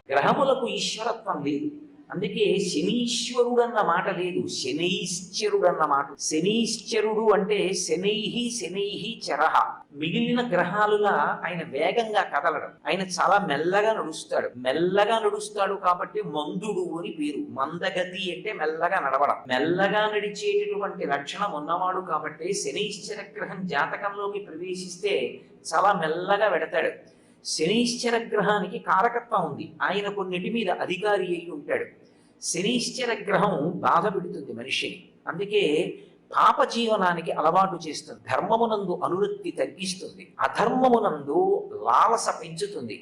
గ్రహములకు ఈశ్వరత్వం లేదు. అందుకే శనీశ్వరుడు అన్న మాట లేదు, శనైశ్చరుడు అన్న మాట. శనైశ్చరుడు అంటే శనైహి శనైహి చరహ. మిగిలిన గ్రహాలుగా ఆయన వేగంగా కదలడం, ఆయన చాలా మెల్లగా నడుస్తాడు. మెల్లగా నడుస్తాడు కాబట్టి మందుడు అని పేరు. మందగతి అంటే మెల్లగా నడవడం. మెల్లగా నడిచేటటువంటి లక్షణం ఉన్నవాడు కాబట్టి శనైశ్చర గ్రహం జాతకంలోకి ప్రవేశిస్తే చాలా మెల్లగా వెడతాడు. శనీశ్చర గ్రహానికి కారకత్వం ఉంది, ఆయన కొన్నిటి మీద అధికారి అయి ఉంటాడు. శనీశ్చర గ్రహం బాధ పెడుతుంది మనిషిని. అందుకే పాప జీవనానికి అలవాటు చేస్తుంది, ధర్మమునందు అనురక్తి తగ్గిస్తుంది, అధర్మమునందు లాలస పెంచుతుంది.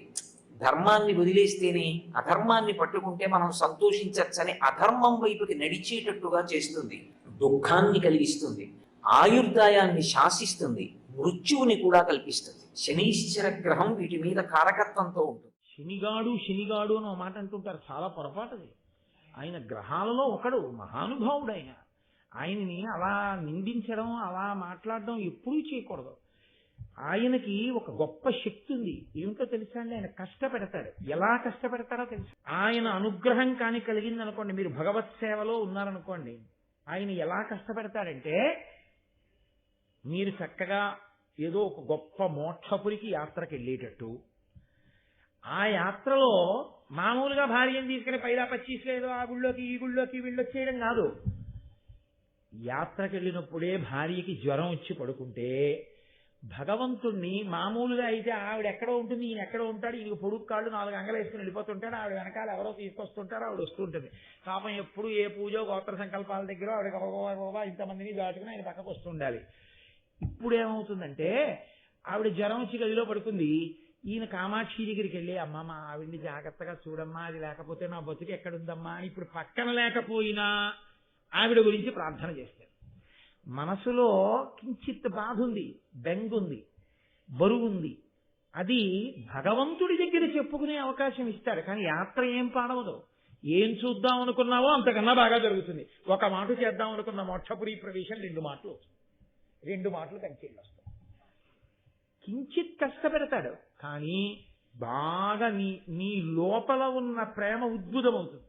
ధర్మాన్ని వదిలేస్తేనే అధర్మాన్ని పట్టుకుంటే మనం సంతోషించచ్చని అధర్మం వైపుకి నడిచేటట్టుగా చేస్తుంది, దుఃఖాన్ని కలిగిస్తుంది, ఆయుర్దాయాన్ని శాసిస్తుంది, మృత్యువుని కూడా కల్పిస్తుంది. శనీశ్చర గ్రహం వీటి మీద కారకత్వంతో ఉంటుంది. శనిగాడు శనిగాడు అని ఒక మాట అంటుంటారు, చాలా పొరపాటుది. ఆయన గ్రహాలలో ఒకడు, మహానుభావుడు. ఆయనని అలా నిందించడం, అలా మాట్లాడడం ఎప్పుడూ చేయకూడదు. ఆయనకి ఒక గొప్ప శక్తి ఉంది, ఏమిటో తెలుసా అండి? ఆయన కష్టపెడతాడు. ఎలా కష్టపెడతారో తెలుసు. ఆయన అనుగ్రహం కానీ కలిగింది అనుకోండి, మీరు భగవత్ సేవలో ఉన్నారనుకోండి, ఆయన ఎలా కష్టపెడతాడంటే, మీరు చక్కగా ఏదో ఒక గొప్ప మోక్షపురికి యాత్రకి వెళ్ళేటట్టు, ఆ యాత్రలో మామూలుగా భార్యను తీసుకుని పైదా పచ్చీసులో ఏదో ఆ గుళ్ళోకి ఈ గుళ్ళోకి వీళ్ళొచ్చేయడం కాదు. యాత్రకి వెళ్ళినప్పుడే భార్యకి జ్వరం వచ్చి పడుకుంటే భగవంతుణ్ణి, మామూలుగా అయితే ఆవిడ ఎక్కడో ఉంటుంది, ఈయన ఎక్కడో ఉంటాడు, ఈయనకు పొడుగు కాళ్ళు 4 అంగలు వేసుకుని వెళ్ళిపోతుంటాడు, ఆవిడ వెనకాల ఎవరో తీసుకొస్తుంటారు, ఆవిడ వస్తుంటుంది. పాపం ఎప్పుడు ఏ పూజో గోత్ర సంకల్పాల దగ్గర ఆవిడ ఇంతమందిని దాటుకుని ఆయన పక్కకు వస్తుండాలి. ఇప్పుడు ఏమవుతుందంటే, ఆవిడ జ్వరం వచ్చి గదిలో పడుకుంది, ఈయన కామాక్షి దగ్గరికి వెళ్ళి, అమ్మ మా ఆవిడ్ని జాగ్రత్తగా చూడమ్మా, అది లేకపోతే నా బతుకు ఎక్కడుందమ్మా అని ఇప్పుడు పక్కన లేకపోయినా ఆవిడ గురించి ప్రార్థన చేస్తారు. మనసులో కించిత్ బాధ ఉంది, బెంగుంది, బరువుంది, అది భగవంతుడి దగ్గర చెప్పుకునే అవకాశం ఇస్తాడు. కానీ యాత్ర ఏం పాడవదు. ఏం చూద్దాం అనుకున్నావో అంతకన్నా బాగా జరుగుతుంది. ఒక మాట చేద్దాం అనుకున్న మోక్షపురి ప్రవేశం 2 మాటలు, 2 మాటలు కంచెళ్ళు వస్తాయి. కించిత్ కష్టపెడతాడు, కానీ బాగా నీ లోపల ఉన్న ప్రేమ ఉద్భుతమవుతుంది.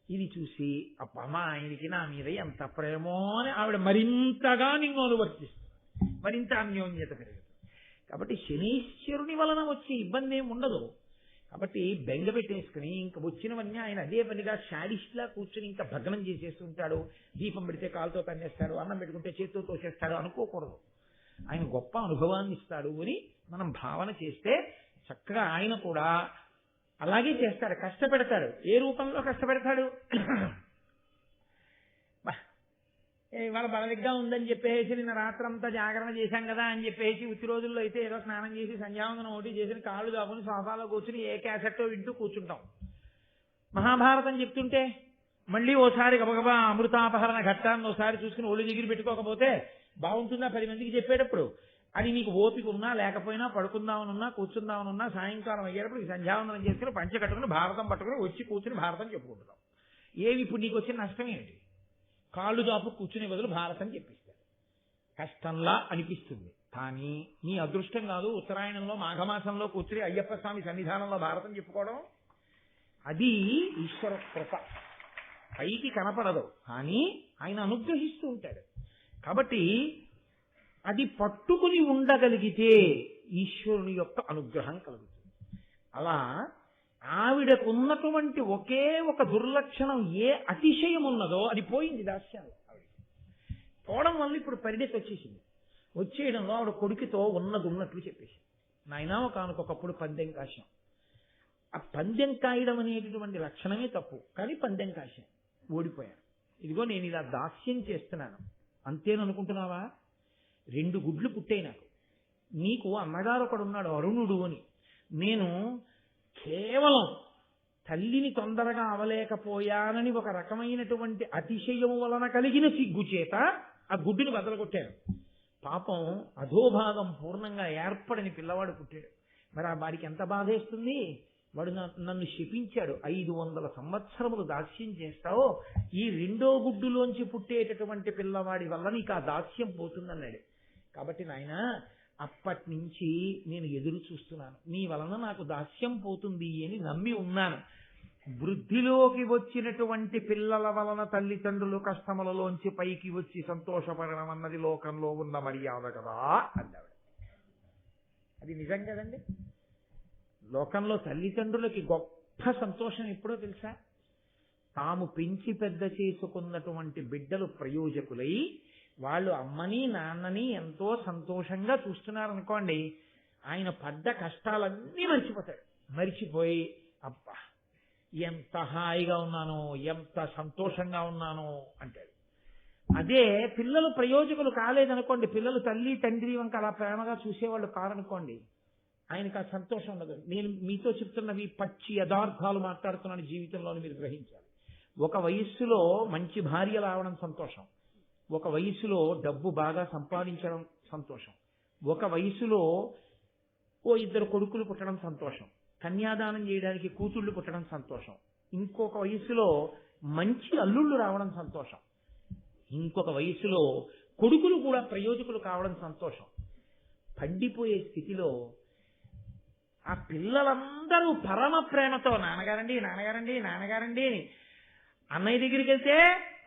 ఇది చూసి అప్పమ్మ ఆయనకి నా మీద ఎంత ప్రేమో అని ఆవిడ మరింతగా నిన్ను అనువర్తిస్తుంది, మరింత అన్యోన్యత పెరుగుతుంది. కాబట్టి శనీశ్వరుని వలన వచ్చే ఇబ్బంది ఏమి ఉండదు. కాబట్టి బెంగ పెట్టేసుకుని ఇంక వచ్చినవన్నీ ఆయన అదే పనిగా శాడిస్ట్లా కూర్చుని ఇంకా భగ్నం చేసేస్తుంటాడు. దీపం పెడితే కాలుతో తన్నేస్తాడు, అన్నం పెట్టుకుంటే చేతితో తోసేస్తాడు అనుకోకూడదు. ఆయన గొప్ప అనుభవాన్ని ఇస్తాడు అని మనం భావన చేస్తే చక్కగా ఆయన కూడా అలాగే చేస్తాడు, కష్టపెడతాడు. ఏ రూపంలో కష్టపెడతాడు? ఇవాళ బలదిగ్గా ఉందని చెప్పేసి నిన్న రాత్రంతా జాగరణ చేశాం కదా అని చెప్పేసి ఉత్తి రోజుల్లో అయితే ఏదో స్నానం చేసి సంధ్యావందనం ఒకటి చేసి కాళ్ళు దాకుని సోఫాలో కూర్చుని ఏ క్యాసెట్టో వింటూ కూర్చుంటాం. మహాభారతం చెప్తుంటే మళ్ళీ ఓసారి గబగబా అమృతాపహరణ ఘట్టాన్ని ఒకసారి చూసుకుని ఒళ్ళు దగ్గర పెట్టుకోకపోతే బాగుంటుందా 10 మందికి చెప్పేటప్పుడు? అది నీకు ఓపిక ఉన్నా లేకపోయినా, పడుకుందామనున్నా కూర్చుందామనున్నా, సాయంకాలం అయ్యేటప్పుడు ఈ సంధ్యావందనం చేసుకుని పంచ కట్టుకుని భారతం పట్టుకుని వచ్చి కూర్చుని భారతం చెప్పుకుంటున్నాం. ఏవి ఇప్పుడు నీకు వచ్చిన నష్టం ఏంటి? కాళ్ళు దాపు కూర్చునే బదులు భారతం చెప్పిస్తాడు. కష్టంలా అనిపిస్తుంది, కానీ నీ అదృష్టం కాదు. ఉత్తరాయణంలో మాఘమాసంలో కూర్చుని అయ్యప్ప స్వామి సన్నిధానంలో భారతం చెప్పుకోవడం, అది ఈశ్వర కృప. పైకి కనపడదు, కానీ ఆయన అనుగ్రహిస్తూ ఉంటాడు. కాబట్టి అది పట్టుకుని ఉండగలిగితే ఈశ్వరుని యొక్క అనుగ్రహం కలుగుతుంది. అలా ఆవిడకు ఉన్నటువంటి ఒకే ఒక దుర్లక్షణం, ఏ అతిశయం ఉన్నదో అది పోయింది దాస్యాలు. ఆవిడ పోవడం వల్ల ఇప్పుడు పరిణతి వచ్చేసింది. వచ్చేయడంలో ఆవిడ కొడుకుతో ఉన్నట్లు చెప్పేసి, నాయనా ఒకనకొకప్పుడు పందెం కాశాం. ఆ పందెం కాయడం అనేటటువంటి లక్షణమే తప్పు, కానీ పందెం కాశాం, ఓడిపోయాను. ఇదిగో నేను ఇలా దాస్యం చేస్తున్నాను అంతేననుకుంటున్నావా? 2 గుడ్లు పుట్టాయి నాకు. నీకు అన్నగారు ఒకడున్నాడు అరుణుడు అని. నేను కేవలం తల్లిని తొందరగా అవలేకపోయానని ఒక రకమైనటువంటి అతిశయము వలన కలిగిన సిగ్గు చేత ఆ గుడ్డుని బదలగొట్టాను. పాపం అధోభాగం పూర్ణంగా ఏర్పడని పిల్లవాడు పుట్టాడు. మరి ఆ వాడికి ఎంత బాధేస్తుంది? వాడు నన్ను శపించాడు, 500 సంవత్సరములు దాస్యం చేస్తావో ఈ 2వ గుడ్డులోంచి పుట్టేటటువంటి పిల్లవాడి వల్ల నీకు ఆ దాస్యం పోతుందన్నాడు. కాబట్టి నాయన అప్పటి నుంచి నేను ఎదురు చూస్తున్నాను, నీ వలన నాకు దాస్యం పోతుంది అని నమ్మి ఉన్నాను. వృద్ధిలోకి వచ్చినటువంటి పిల్లల వలన తల్లిదండ్రులు కష్టములలోంచి పైకి వచ్చి సంతోషపడడం అన్నది లోకంలో ఉన్న మర్యాద కదా అన్నాడు. అది నిజం కదండి. లోకంలో తల్లిదండ్రులకి గొప్ప సంతోషం ఎప్పుడో తెలుసా? తాము పెంచి పెద్ద చేసుకున్నటువంటి బిడ్డలు ప్రయోజకులై వాళ్ళు అమ్మని నాన్నని ఎంతో సంతోషంగా చూస్తున్నారనుకోండి, ఆయన పడ్డ కష్టాలన్నీ మర్చిపోతాడు. మర్చిపోయి అబ్బా ఎంత హాయిగా ఉన్నానో, ఎంత సంతోషంగా ఉన్నానో అంటాడు. అదే పిల్లలు ప్రయోజకులు కాలేదనుకోండి, పిల్లలు తల్లి తండ్రి వంక అలా ప్రేమగా చూసేవాళ్ళు కారనుకోండి, ఆయనకు ఆ సంతోషం ఉండదు. నేను మీతో చెప్తున్నవి పచ్చి యథార్థాలు మాట్లాడుతున్నాను, జీవితంలో మీరు గ్రహించాలి. ఒక వయస్సులో మంచి భార్య రావడం సంతోషం, ఒక వయసులో డబ్బు బాగా సంపాదించడం సంతోషం, ఒక వయసులో ఓ ఇద్దరు కొడుకులు పుట్టడం సంతోషం, కన్యాదానం చేయడానికి కూతుళ్ళు పుట్టడం సంతోషం, ఇంకొక వయసులో మంచి అల్లుళ్ళు రావడం సంతోషం, ఇంకొక వయసులో కొడుకులు కూడా ప్రయోజకులు కావడం సంతోషం. పండిపోయే స్థితిలో ఆ పిల్లలందరూ పరమ ప్రేమతో నాన్నగారండి నాన్నగారండి నాన్నగారండి అని, అన్నయ్య దగ్గరికి వెళ్తే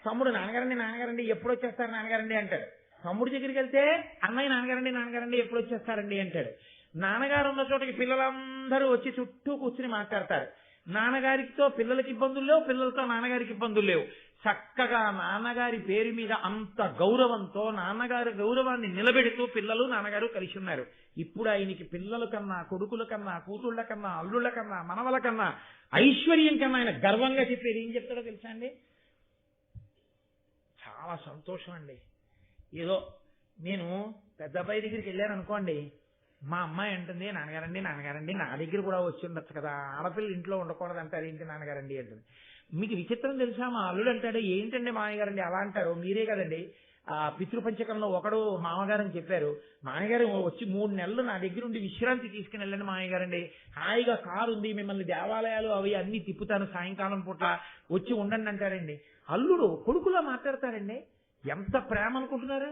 తమ్ముడు నాన్నగారండి నాన్నగారండి ఎప్పుడు వచ్చేస్తారు నాన్నగారండి అంటాడు. తమ్ముడి దగ్గరికి వెళ్తే అన్నయ్య నాన్నగారండి నాన్నగారండి ఎప్పుడు వచ్చేస్తారండి అంటాడు. నాన్నగారు ఉన్న చోటకి పిల్లలందరూ వచ్చి చుట్టూ కూర్చుని మాట్లాడతారు. నాన్నగారితో పిల్లలకి ఇబ్బందులు లేవు, పిల్లలతో నాన్నగారికి ఇబ్బందులు లేవు. చక్కగా నాన్నగారి పేరు మీద అంత గౌరవంతో నాన్నగారి గౌరవాన్ని నిలబెడుతూ పిల్లలు నాన్నగారు కలిసి ఉన్నారు. ఇప్పుడు ఆయనకి పిల్లల కన్నా, కొడుకుల కన్నా, కూతుళ్ల కన్నా, అల్లుళ్ళ కన్నా, మనవల కన్నా, ఐశ్వర్యం కన్నా ఆయన గర్వంగా చెప్పేది ఏం చెప్తాడో తెలుసా అండి? చాలా సంతోషం అండి. ఏదో నేను పెద్ద అబ్బాయి దగ్గరికి వెళ్ళాను అనుకోండి, మా అమ్మాయి అంటుంది నాన్నగారండి నాన్నగారండి నా దగ్గర కూడా వచ్చి ఉండొచ్చు కదా, ఆడపిల్ల ఇంట్లో ఉండకూడదు అంటారు ఏంటి నాన్నగారండి అంటుంది. మీకు విచిత్రం తెలుసా? మా అల్లుడు అంటాడు ఏంటండి మామయ్యగారండి అలా అంటారు, మీరే కదండి ఆ పితృపంచకంలో ఒకడు మామగారని చెప్పారు. మామగారు వచ్చి 3 నెలలు నా దగ్గర ఉండి విశ్రాంతి తీసుకుని వెళ్ళండి మామగారండి, హాయిగా కారు ఉంది, మిమ్మల్ని దేవాలయాలు అవి అన్ని తిప్పుతాను, సాయంకాలం పూట వచ్చి ఉండండి అంటారండి. అల్లుడు కొడుకులా మాట్లాడతారండి. ఎంత ప్రేమ అనుకుంటున్నారు?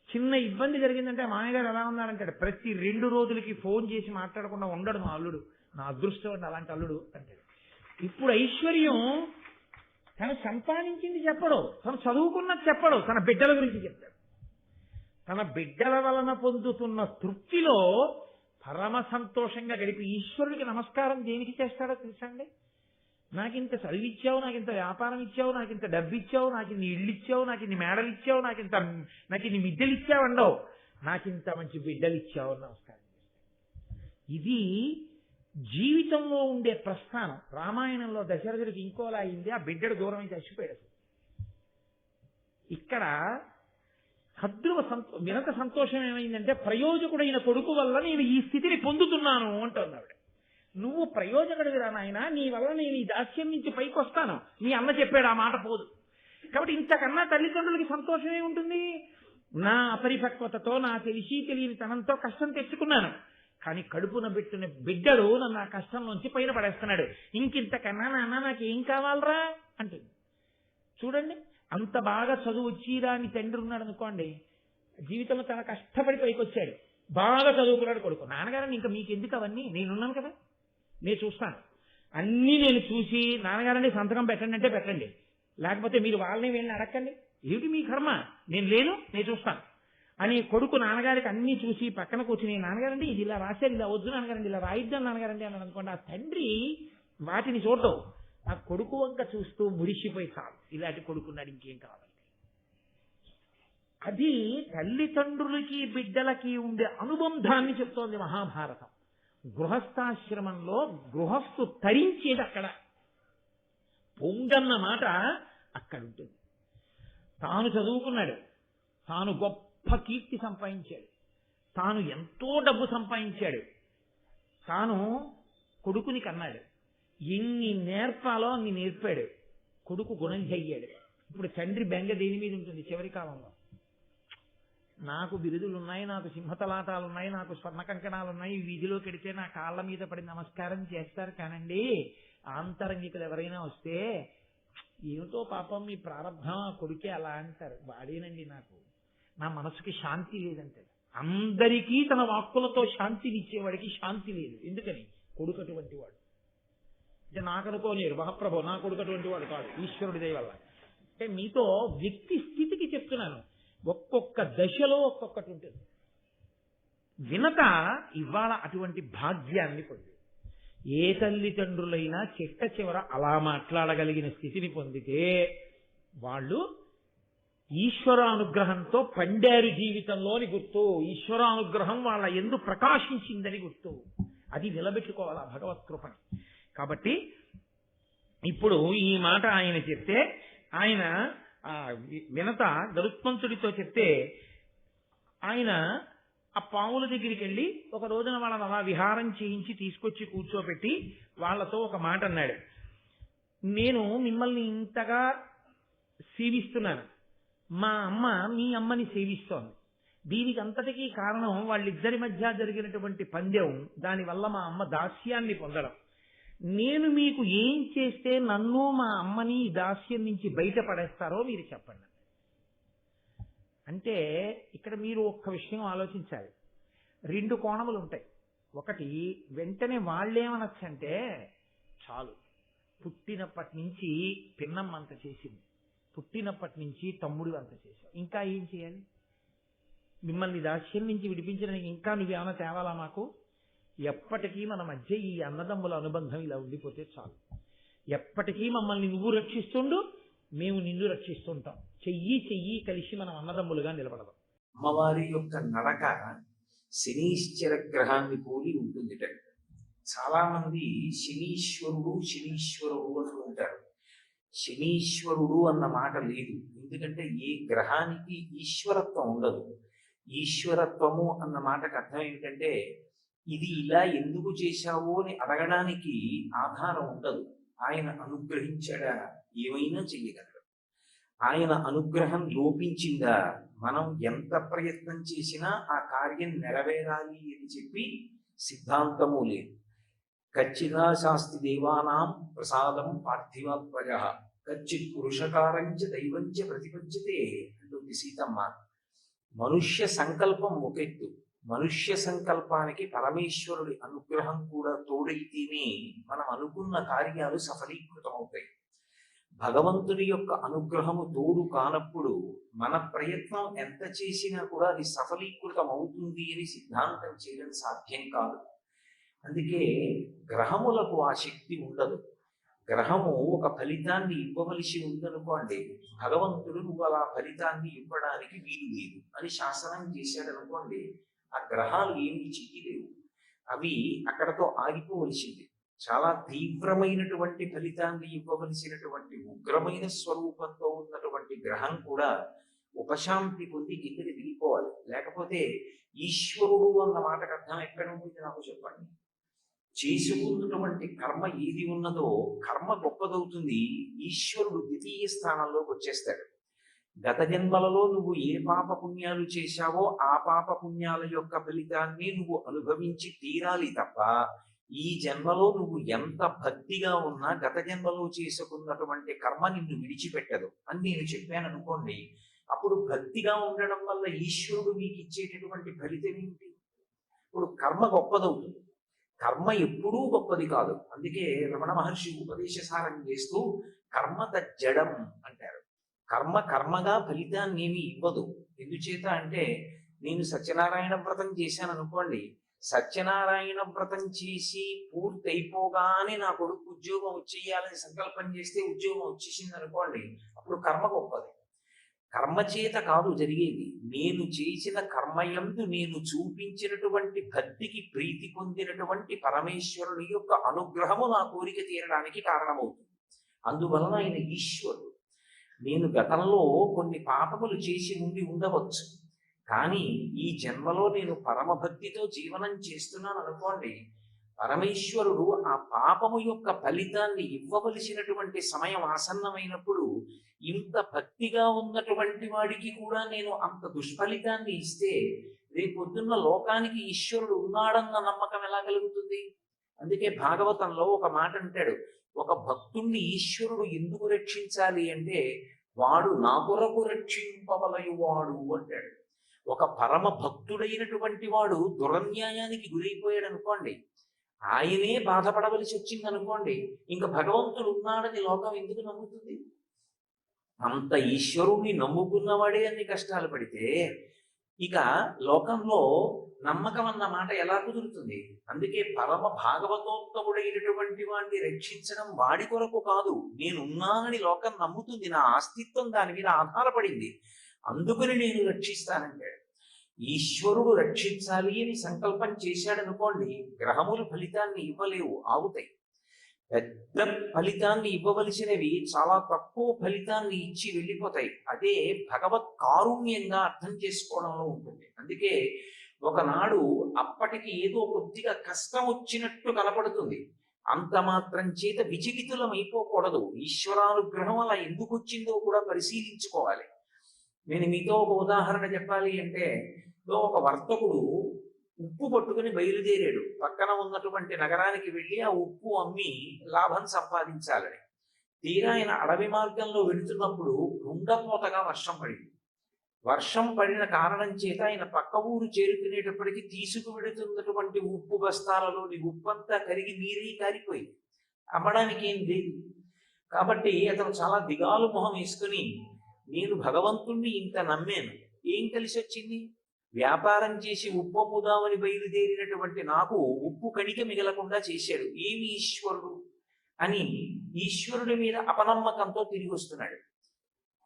చిన్న ఇబ్బంది జరిగిందంటే మామగారు ఎలా ఉన్నారంటాడు. ప్రతి 2 రోజులకి ఫోన్ చేసి మాట్లాడకుండా ఉండడు మా అల్లుడు. నా అదృష్టం అండి అలాంటి అల్లుడు అంటాడు. ఇప్పుడు ఐశ్వర్యం తను సంపాదించింది చెప్పడు, తను చదువుకున్నది చెప్పడు, తన బిడ్డల గురించి చెప్తాడు. తన బిడ్డల వలన పొందుతున్న తృప్తిలో పరమ సంతోషంగా గడిపి ఈశ్వరుడికి నమస్కారం దేనికి చేస్తాడో తెలుసా అండి? నాకింత చదివిచ్చావు, నాకింత వ్యాపారం ఇచ్చావు, నాకింత డబ్బు ఇచ్చావు, నాకు ఇన్ని ఇళ్ళు ఇచ్చావు, నాకు ఇన్ని మేడలు ఇచ్చావు, నాకు ఇన్ని మిద్దెలు ఇచ్చావు అండవు, నాకింత మంచి బిడ్డలు ఇచ్చావు నమస్కారం చేస్తాడు. ఇది జీవితంలో ఉండే ప్రస్థానం. రామాయణంలో దశరథుడికి ఇంకోలా అయింది, ఆ బిడ్డడు దూరం నుంచి చచ్చిపోయాడు. ఇక్కడ కద్రువ వినత సంతోషం ఏమైందంటే ప్రయోజకుడైన కొడుకు వల్ల నేను ఈ స్థితిని పొందుతున్నాను అంటున్నాడు. నువ్వు ప్రయోజకుడివిరా నాయన, నీ వల్ల నేను ఈ దాస్యం నుంచి పైకి వస్తాను, మీ అన్న చెప్పాడు, ఆ మాట పోదు. కాబట్టి ఇంతకన్నా తల్లిదండ్రులకి సంతోషమే ఉంటుంది. నా అపరిపక్వతతో, నా తెలిసి తెలియని తనంతో కష్టం తెచ్చుకున్నాను, కానీ కడుపున పెట్టిన బిడ్డడు నన్ను ఆ కష్టంలోంచి పైన పడేస్తున్నాడు, ఇంకింతకన్నా నాన్న నాకేం కావాలరా అంటుంది. చూడండి, అంత బాగా చదువు వచ్చిరా అని తండ్రి ఉన్నాడు అనుకోండి, జీవితంలో తన కష్టపడి పైకి వచ్చాడు, బాగా చదువుకున్నాడు కొడుకు. నాన్నగారని ఇంకా మీకు ఎందుకు అవన్నీ, నేనున్నాను కదా, నేను చూస్తాను, అన్నీ నేను చూసి నాన్నగారండి సంతకం పెట్టండి అంటే పెట్టండి, లేకపోతే మీరు వాళ్ళని వీళ్ళని అడగండి, ఏమిటి మీ కర్మ, నేను లేను నేను చూస్తాను అని కొడుకు నాన్నగారికి అన్ని చూసి పక్కన కూర్చుని నాన్నగారండి ఇది ఇలా రాశారు, ఇలా వద్దు నాన్నగారండి, ఇలా రాయిద్దాం నాన్నగారండి అన్నాడు అనుకోండి, ఆ తండ్రి వాటిని చూడటం, ఆ కొడుకు వంక చూస్తూ మురిసిపోయి చాలు, ఇలాంటి కొడుకున్నాడు ఇంకేం కావాలి. అది తల్లిదండ్రులకి బిడ్డలకి ఉండే అనుబంధాన్ని చెప్తోంది మహాభారతం. గృహస్థాశ్రమంలో గృహస్థు తరించేది అక్కడ, పొంగన్న మాట అక్కడ ఉంటుంది. తాను చదువుకున్నాడు, తాను గొప్ప కీర్తి సంపాదించాడు, తాను ఎంతో డబ్బు సంపాదించాడు, తాను కొడుకుని కన్నాడు, ఎన్ని నేర్పాలో అన్ని నేర్పాడు, కొడుకు గుణం చెయ్యాడు. ఇప్పుడు తండ్రి బెంగ దేని మీద ఉంటుంది చివరి కాలంలో? నాకు బిరుదులున్నాయి, నాకు సింహతలాటాలున్నాయి, నాకు స్వర్ణ కంకణాలున్నాయి, వీధిలో కెడితే నా కాళ్ళ మీద పడి నమస్కారం చేస్తారు కానండి, ఆంతరంగికులు ఎవరైనా వస్తే ఏమిటో పాపం మీ ప్రారంభం ఆ కొడుకే అలా అంటారు, వాడేనండి నాకు, నా మనసుకి శాంతి లేదంటాడు. అందరికీ తన వాక్కులతో శాంతినిచ్చేవాడికి శాంతి లేదు. ఎందుకని? కొడుకు అటువంటి వాడు. అంటే నాకు అనుకోలేరు, మహాప్రభు నా కొడుకు అటువంటి వాడు కాదు, ఈశ్వరుడి దయ వల్ల. అంటే మీతో వ్యక్తి స్థితికి చెప్తున్నాను. ఒక్కొక్క దశలో ఒక్కొక్కటి ఉంటుంది. వినత ఇవాళ అటువంటి భాగ్యాన్ని పొంది, ఏ తల్లిదండ్రులైనా చిట్ట చివర అలా మాట్లాడగలిగిన స్థితిని పొందితే వాళ్ళు ఈశ్వరానుగ్రహంతో పండారు జీవితంలోని గుర్తు. ఈశ్వరానుగ్రహం వాళ్ళ యందు ప్రకాశించిందని గుర్తు. అది నిలబెట్టుకోవాలి భగవత్ కృపని. కాబట్టి ఇప్పుడు ఈ మాట ఆయన చెప్తే, ఆయన వినత గరుత్మంతుడితో చెప్తే, ఆయన ఆ పాముల దగ్గరికి వెళ్ళి ఒక రోజున వాళ్ళని అలా విహారం చేయించి తీసుకొచ్చి కూర్చోబెట్టి వాళ్ళతో ఒక మాట అన్నాడు. నేను మిమ్మల్ని ఇంతగా సేవిస్తున్నాను, మా అమ్మ మీ అమ్మని సేవిస్తోంది. దీనికి అంతటికీ కారణం వాళ్ళిద్దరి మధ్య జరిగినటువంటి పందెం. దానివల్ల మా అమ్మ దాస్యాన్ని పొందడం. నేను మీకు ఏం చేస్తే నన్ను మా అమ్మని ఈ దాస్యం నుంచి బయటపడేస్తారో మీరు చెప్పండి. అంటే ఇక్కడ మీరు ఒక్క విషయం ఆలోచించాలి. రెండు కోణములు ఉంటాయి. ఒకటి, వెంటనే వాళ్ళేమనొచ్చంటే, చాలు పుట్టినప్పటి నుంచి పిన్నమ్మ అంత చేసింది, పుట్టినప్పటి నుంచి తమ్ముడు అంత చేశావు, ఇంకా ఏం చేయాలి? మిమ్మల్ని దాస్యం నుంచి విడిపించడానికి ఇంకా నువ్వేమైనా తేవాలా మాకు? ఎప్పటికీ మన మధ్య ఈ అన్నదమ్ముల అనుబంధం ఇలా ఉండిపోతే చాలు. ఎప్పటికీ మమ్మల్ని నువ్వు రక్షిస్తుండు, మేము నిన్ను రక్షిస్తుంటాం. చెయ్యి చెయ్యి కలిసి మనం అన్నదమ్ములుగా నిలబడదాం. అమ్మవారి యొక్క నడక శనీశ్చర గ్రహాన్ని పోలి ఉంటుందిట. చాలా మంది శనీశ్వరుడు శనీశ్వరుడు అంటూ ఉంటారు. శనీశ్వరుడు అన్న మాట లేదు. ఎందుకంటే ఏ గ్రహానికి ఈశ్వరత్వం ఉండదు. ఈశ్వరత్వము అన్న మాటకు అర్థం ఏమిటంటే, ఇది ఇలా ఎందుకు చేశావో అని అడగడానికి ఆధారం ఉండదు. ఆయన అనుగ్రహించాడా, ఏమైనా చెయ్యగలడు. ఆయన అనుగ్రహం లోపించిందా, మనం ఎంత ప్రయత్నం చేసినా ఆ కార్యం నెరవేరాలి అని చెప్పి సిద్ధాంతము లేదు. కచ్చిదా శాస్తి దేవానాం ప్రసాదం పార్థివాత్మజ కచ్చిత్ పురుషకారంచ దైవంచ ప్రతిపద్యతే అంటుంది సీతమ్మ. మనుష్య సంకల్పం ఒకెత్తు, మనుష్య సంకల్పానికి పరమేశ్వరుడి అనుగ్రహం కూడా తోడైతేనే మనం అనుకున్న కార్యాలు సఫలీకృతమవుతాయి. భగవంతుడి యొక్క అనుగ్రహము తోడు కానప్పుడు మన ప్రయత్నం ఎంత చేసినా కూడా అది సఫలీకృతం అవుతుంది అని సిద్ధాంతం చేయడం సాధ్యం కాదు. అందుకే గ్రహములకు ఆ శక్తి ఉండదు. గ్రహము ఒక ఫలితాన్ని ఇవ్వవలసి ఉందనుకోండి, భగవంతుడు నువ్వు అలా ఫలితాన్ని ఇవ్వడానికి వీలు లేదు అని శాసనం చేశాడనుకోండి, ఆ గ్రహాలు ఏమీ చెయ్యలేవు. అవి అక్కడతో ఆగిపోవలసింది. చాలా తీవ్రమైనటువంటి ఫలితాన్ని ఇవ్వవలసినటువంటి ఉగ్రమైన స్వరూపంతో ఉన్నటువంటి గ్రహం కూడా ఉపశాంతి పొంది కిందకి దిగిపోవాలి. లేకపోతే ఈశ్వరుడు అన్న మాటకు అర్థం ఎక్కడ ఉంటుంది నాకు చెప్పండి. చేసుకున్నటువంటి కర్మ ఏది ఉన్నదో కర్మ గొప్పదవుతుంది, ఈశ్వరుడు ద్వితీయ స్థానంలోకి వచ్చేస్తాడు. గత జన్మలలో నువ్వు ఏ పాప పుణ్యాలు చేశావో ఆ పాప పుణ్యాల యొక్క ఫలితాన్ని నువ్వు అనుభవించి తీరాలి తప్ప, ఈ జన్మలో నువ్వు ఎంత భక్తిగా ఉన్నా గత జన్మలో చేసుకున్నటువంటి కర్మ నిన్ను విడిచిపెట్టదు అని నేను చెప్పాను అనుకోండి. అప్పుడు భక్తిగా ఉండడం వల్ల ఈశ్వరుడు మీకు ఇచ్చేటటువంటి ఫలితం ఏంటి? ఇప్పుడు కర్మ గొప్పదవుతుంది. కర్మ ఎప్పుడూ గొప్పది కాదు. అందుకే రమణ మహర్షి ఉపదేశసారం చేస్తూ కర్మ తజ్జడం అంటారు. కర్మ కర్మగా ఫలితాన్ని ఏమీ ఇవ్వదు. ఎందుచేత అంటే, నేను సత్యనారాయణ వ్రతం చేశాను అనుకోండి, సత్యనారాయణ వ్రతం చేసి పూర్తయిపోగానే నా కొడుకు ఉద్యోగం వచ్చేయాలని సంకల్పం చేస్తే ఉద్యోగం వచ్చేసింది అనుకోండి, అప్పుడు కర్మ గొప్పది. కర్మ చేత కాదు జరిగేది, నేను చేసిన కర్మయందు నేను చూపించినటువంటి భక్తికి ప్రీతి పొందినటువంటి పరమేశ్వరుడి యొక్క అనుగ్రహము నా కోరిక తీరడానికి కారణమవుతుంది. అందువలన ఆయన ఈశ్వరుడు. నేను గతంలో కొన్ని పాపములు చేసి ఉండవచ్చు, కానీ ఈ జన్మలో నేను పరమభక్తితో జీవనం చేస్తున్నాను అనుకోండి, పరమేశ్వరుడు ఆ పాపము యొక్క ఫలితాన్ని ఇవ్వవలసినటువంటి సమయం ఆసన్నమైనప్పుడు, ఇంత భక్తిగా ఉన్నటువంటి వాడికి కూడా నేను అంత దుష్ఫలితాన్ని ఇస్తే రేపొద్దున్న లోకానికి ఈశ్వరుడు ఉన్నాడన్న నమ్మకం ఎలా కలుగుతుంది? అందుకే భాగవతంలో ఒక మాట అంటాడు, ఒక భక్తుణ్ణి ఈశ్వరుడు ఎందుకు రక్షించాలి అంటే, వాడు నా కొరకు రక్షింపవలయువాడు అంటాడు. ఒక పరమ భక్తుడైనటువంటి వాడు దురన్యాయానికి గురైపోయాడు అనుకోండి, ఆయనే బాధపడవలసి వచ్చింది అనుకోండి, ఇంకా భగవంతుడు ఉన్నాడని లోకం ఎందుకు నమ్ముతుంది? అంత ఈశ్వరుణ్ణి నమ్ముకున్నవాడే అన్ని కష్టాలు పడితే ఇక లోకంలో నమ్మకం అన్న మాట ఎలా కుదురుతుంది? అందుకే పరమ భాగవతోత్తముడైనటువంటి వాడిని రక్షించడం వాడి కొరకు కాదు, నేనున్నానని లోకం నమ్ముతుంది, నా అస్తిత్వం దాని మీద ఆధారపడింది, అందుకని నేను రక్షిస్తానంటాడు. ఈశ్వరుడు రక్షించాలి అని సంకల్పం చేశాడనుకోండి, గ్రహములు ఫలితాన్ని ఇవ్వలేవు, ఆగుతాయి. పెద్ద ఫలితాన్ని ఇవ్వవలసినవి చాలా తక్కువ ఫలితాన్ని ఇచ్చి వెళ్ళిపోతాయి. అదే భగవత్ కారుణ్యంగా అర్థం చేసుకోవడంలో ఉంటుంది. అందుకే ఒకనాడు అప్పటికి ఏదో కొద్దిగా కష్టం వచ్చినట్టు కనపడుతుంది, అంత మాత్రం చేత విచలితులం అయిపోకూడదు. ఈశ్వరానుగ్రహం అలా ఎందుకు వచ్చిందో కూడా పరిశీలించుకోవాలి. నేను మీతో ఒక ఉదాహరణ చెప్పాలి అంటే, ఒక వర్తకుడు ఉప్పు పట్టుకుని బయలుదేరాడు, పక్కన ఉన్నటువంటి నగరానికి వెళ్ళి ఆ ఉప్పు అమ్మి లాభం సంపాదించాలని. తీరా ఆయన అడవి మార్గంలో వెళుతున్నప్పుడు రుండపోతగా వర్షం పడింది. వర్షం పడిన కారణం చేత ఆయన పక్క ఊరు చేరుకునేటప్పటికి తీసుకువెడుతున్నటువంటి ఉప్పు బస్తాలలోని ఉప్పంతా కరిగి నీరై కారిపోయింది, అమ్మడానికి ఏం లేదు. కాబట్టి అతను చాలా దిగాలు మొహం వేసుకుని, నేను భగవంతుణ్ణి ఇంత నమ్మాను, ఏం కలిసి వచ్చింది? వ్యాపారం చేసి ఉప్పు అమ్ముదామని బయలుదేరినటువంటి నాకు ఉప్పు కణిక మిగలకుండా చేశాడు, ఏమి ఈశ్వరుడు అని ఈశ్వరుడి మీద అపనమ్మకంతో తిరిగి వస్తున్నాడు.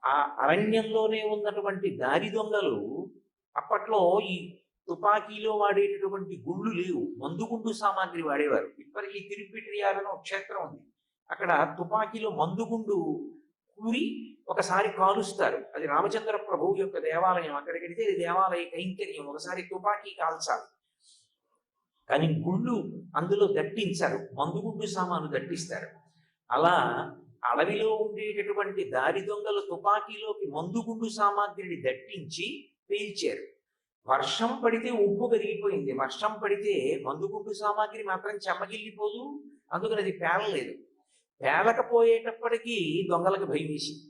ఆ అరణ్యంలోనే ఉన్నటువంటి దారి దొంగలు, అప్పట్లో ఈ తుపాకీలో వాడేటటువంటి గుళ్ళు లేవు, మందుగుండు సామాగ్రి వాడేవారు. ఇప్పటికీ తిరుపతియాలని ఒక క్షేత్రం ఉంది, అక్కడ తుపాకీలో మందుగుండు కూరి ఒకసారి కాలుస్తారు. అది రామచంద్ర ప్రభువు యొక్క దేవాలయం, అక్కడికి వెళితే ఇది దేవాలయ కైంకర్యం, ఒకసారి తుపాకీ కాల్చాలి. కానీ గుళ్ళు అందులో దట్టించారు, మందుగుండు సామాను దట్టిస్తారు. అలా అడవిలో ఉండేటటువంటి దారి దొంగలు తుపాకీలోకి మందుగుండు సామాగ్రిని దట్టించి పేల్చారు. వర్షం పడితే ఉప్పు కరిగిపోయింది, వర్షం పడితే మందుగుండు సామాగ్రి మాత్రం చెమ్మగిల్లిపోదు, అందుకని అది పేలలేదు. పేలకపోయేటప్పటికీ దొంగలకు భయం వేసింది.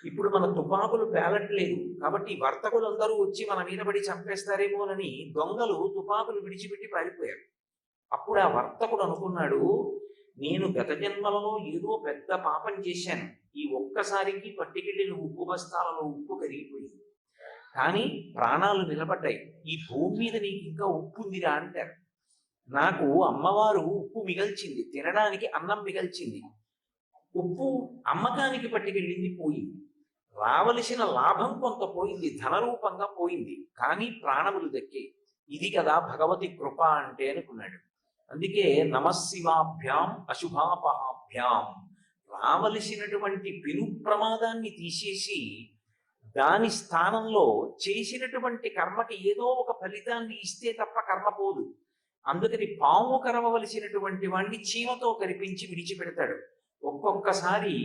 ఇప్పుడు మన తుపాకులు పేలట్లేదు కాబట్టి వర్తకులందరూ వచ్చి మన మీద పడి చంపేస్తారేమోనని దొంగలు తుపాకులు విడిచిపెట్టి పారిపోయారు. అప్పుడు ఆ వర్తకుడు అనుకున్నాడు, నేను గత జన్మలలో ఏదో పెద్ద పాపం చేశాను, ఈ ఒక్కసారికి పట్టుకెళ్ళిన ఉప్పు బస్తాలలో ఉప్పు కరిగిపోయింది, కానీ ప్రాణాలు నిలబడ్డాయి, ఈ భూమి మీద నీకు ఇంకా ఉప్పు ఉందిరా అంటారు. నాకు అమ్మవారు ఉప్పు మిగల్చింది, తినడానికి అన్నం మిగల్చింది, ఉప్పు అమ్మకానికి పట్టుకెళ్ళింది పోయింది, రావలసిన లాభం కొంత పోయింది, ధనరూపంగా పోయింది, కానీ ప్రాణములు దక్కే. ఇది కదా భగవతి కృప అంటే అనుకున్నాడు. అందుకే నమశివాభ్యాం అశుభాపహాభ్యాం, రావలసినటువంటి పెను ప్రమాదాన్ని తీసేసి దాని స్థానంలో చేసినటువంటి కర్మకి ఏదో ఒక ఫలితాన్ని ఇస్తే తప్ప కర్మ పోదు. అందుకని పాము కరవలసినటువంటి వాడిని చీమతో కరిపించి విడిచిపెడతాడు. ఒక్కొక్కసారి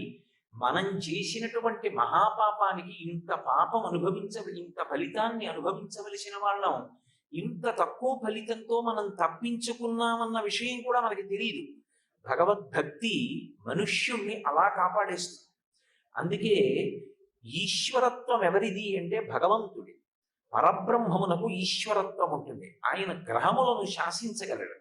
మనం చేసినటువంటి మహాపాపానికి ఇంత పాపం ఇంత ఫలితాన్ని అనుభవించవలసిన వాళ్ళం, ఇంత తక్కువ ఫలితంతో మనం తప్పించుకున్నామన్న విషయం కూడా మనకి తెలియదు. భగవద్భక్తి మనుష్యుణ్ణి అలా కాపాడేస్తుంది. అందుకే ఈశ్వరత్వం ఎవరిది అంటే భగవంతుడి. పరబ్రహ్మమునకు ఈశ్వరత్వం ఉంటుంది, ఆయన గ్రహములను శాసించగలడు,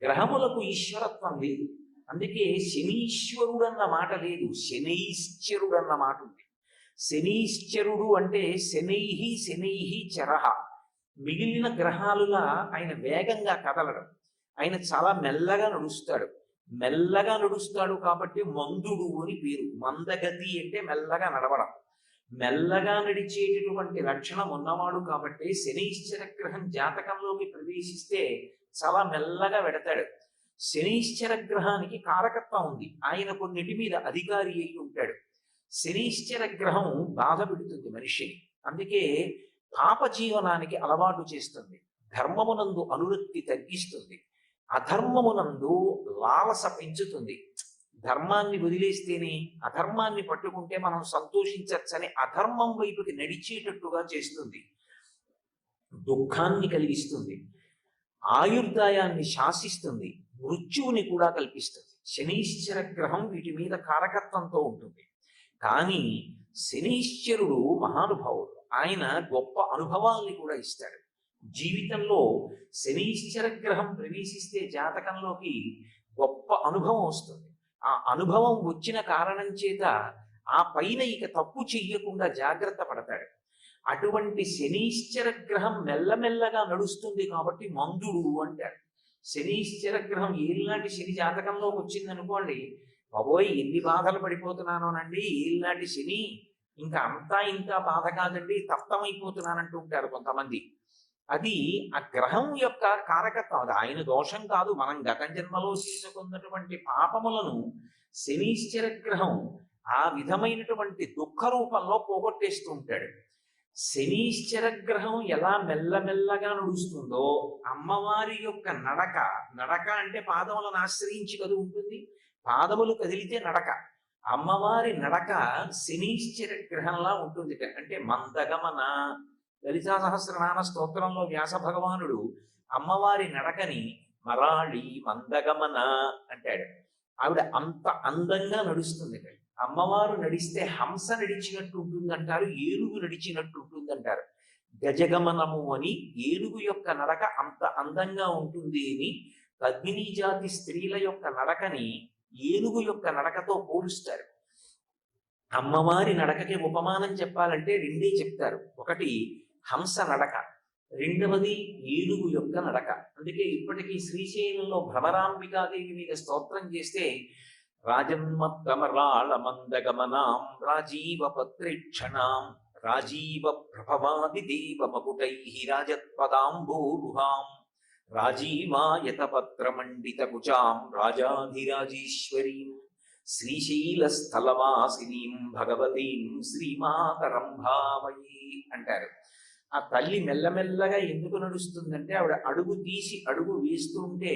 గ్రహములకు ఈశ్వరత్వం లేదు. అందుకే శనీశ్వరుడు అన్న మాట లేదు, శనైశ్చరుడు అన్న మాట ఉంది. శనీశ్చరుడు అంటే శనైహి శనైహి చరహ, మిగిలిన గ్రహాలులా ఆయన వేగంగా కదలడం, ఆయన చాలా మెల్లగా నడుస్తాడు. మెల్లగా నడుస్తాడు కాబట్టి మందుడు అని పేరు. మందగతి అంటే మెల్లగా నడవడం, మెల్లగా నడిచేటటువంటి లక్షణం ఉన్నవాడు కాబట్టి శనైశ్చర గ్రహం జాతకంలోకి ప్రవేశిస్తే చాలా మెల్లగా వెడతాడు. శనైశ్చర గ్రహానికి కారకత్వం ఉంది, ఆయన కొన్నిటి మీద అధికారి అయి ఉంటాడు. శనైశ్చర గ్రహం బాధ పెడుతుంది మనిషిని, అందుకే పాప జీవనానికి అలవాటు చేస్తుంది, ధర్మమునందు అనురక్తి తగ్గిస్తుంది, అధర్మమునందు లాలస పెంచుతుంది. ధర్మాన్ని వదిలేస్తేనే అధర్మాన్ని పట్టుకుంటే మనం సంతోషించచ్చని అధర్మం వైపుకి నడిచేటట్టుగా చేస్తుంది, దుఃఖాన్ని కలిగిస్తుంది, ఆయుర్దాయాన్ని శాసిస్తుంది, మృత్యువుని కూడా కల్పిస్తుంది. శనైశ్చర గ్రహం వీటి మీద కారకత్వంతో ఉంటుంది. కానీ శనీశ్వరుడు మహానుభావుడు. ఆయన గొప్ప అనుభవాల్ని కూడా ఇస్తాడు. జీవితంలో శనీశ్వర గ్రహం ప్రవేశిస్తే జాతకంలోకి గొప్ప అనుభవం వస్తుంది. ఆ అనుభవం వచ్చిన కారణం చేత ఆ పైన ఇక తప్పు చెయ్యకుండా జాగ్రత్త పడతాడు. అటువంటి శనీశ్వర గ్రహం మెల్లమెల్లగా నడుస్తుంది కాబట్టి మందుడు అంటారు. శనీశ్వర గ్రహం ఏలినాటి శని జాతకంలోకి వచ్చింది అనుకోండి, బాబోయ్ ఎన్ని బాధలు పడిపోతున్నానోనండి, ఏలినాటి శని ఇంకా అంతా ఇంకా బాధ కాదండి, తప్తమైపోతున్నానంటూ ఉంటారు కొంతమంది. అది ఆ గ్రహం యొక్క కారకత్వం, అది ఆయన దోషం కాదు. మనం గత జన్మలో చేసుకున్నటువంటి పాపములను శనీశ్వర గ్రహం ఆ విధమైనటువంటి దుఃఖ రూపంలో పోగొట్టేస్తూ ఉంటాడు. శనీశ్వర గ్రహం ఎలా మెల్లమెల్లగా నడుస్తుందో అమ్మవారి యొక్క నడక, నడక అంటే పాదములను ఆశ్రయించి కదు ఉంటుంది, పాదములు కదిలితే నడక. అమ్మవారి నడక శనీశ్వర గ్రహంలా ఉంటుంది. అంటే మందగమన, లలితా సహస్రనామ స్తోత్రంలో వ్యాస భగవానుడు అమ్మవారి నడకని మరాళి మందగమన అంటాడు. ఆవిడ అంత అందంగా నడుస్తుంది. అమ్మవారు నడిస్తే హంస నడిచినట్టు ఉంటుందంటారు, ఏనుగు నడిచినట్టు ఉంటుందంటారు. గజగమనము అని ఏనుగు యొక్క నడక అంత అందంగా ఉంటుంది అని పద్మినీ జాతి స్త్రీల యొక్క నడకని ఏనుగు యొక్క నడకతో పోలుస్తారు. అమ్మవారి నడకకి ఉపమానం చెప్పాలంటే రెండే చెప్తారు. ఒకటి హంస నడక, రెండవది ఏనుగు యొక్క నడక. అందుకే ఇప్పటికీ శ్రీశైలంలో భ్రమరాంబికాదేవి మీద స్తోత్రం చేస్తే రాజన్మత్తమరాళ మందగమనాం రాజీవ పత్రేక్షణాం రాజీవ ప్రభవాది దేవ మకుటై రాజత్పదాంబోరుహాం రాజీవాయత పత్రమండిత కుచాం రాజాధిరాజేశ్వరీం శ్రీశైలస్థలవాసినీం భగవతీం శ్రీమాతరం భావయే అంటారు. ఆ తల్లి మెల్లమెల్లగా ఎందుకు నడుస్తుందంటే ఆవిడ అడుగు తీసి అడుగు వేస్తుంటే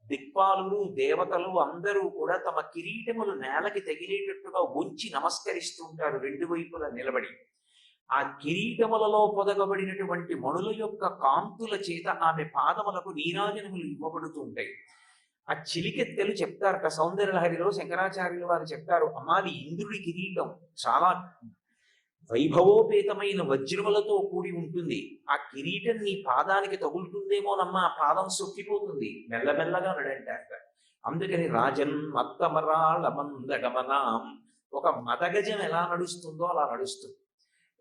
దిక్పాలులు దేవతలు అందరూ కూడా తమ కిరీటములు నేలకి తగిలేటట్టుగా ఉంచి నమస్కరిస్తుంటారు రెండు వైపులా నిలబడి. ఆ కిరీటములలో పొదగబడినటువంటి మణుల యొక్క కాంతుల చేత ఆమె పాదములకు నీరాజనములు ఇవ్వబడుతూ ఉంటాయి. ఆ చిలికెత్తెలు చెప్తారట సౌందర్యలహరిలో శంకరాచార్యులు వారు చెప్తారు, అమ్మాది ఇంద్రుడి కిరీటం చాలా వైభవోపేతమైన వజ్రములతో కూడి ఉంటుంది. ఆ కిరీటం నీ పాదానికి తగులుతుందేమోనమ్మా, ఆ పాదం సొక్కిపోతుంది, మెల్లమెల్లగా నడంటారు. అందుకని రాజన్ మత్తమరాళ మందగమనాం, ఒక మదగజం ఎలా నడుస్తుందో అలా నడుస్తుంది.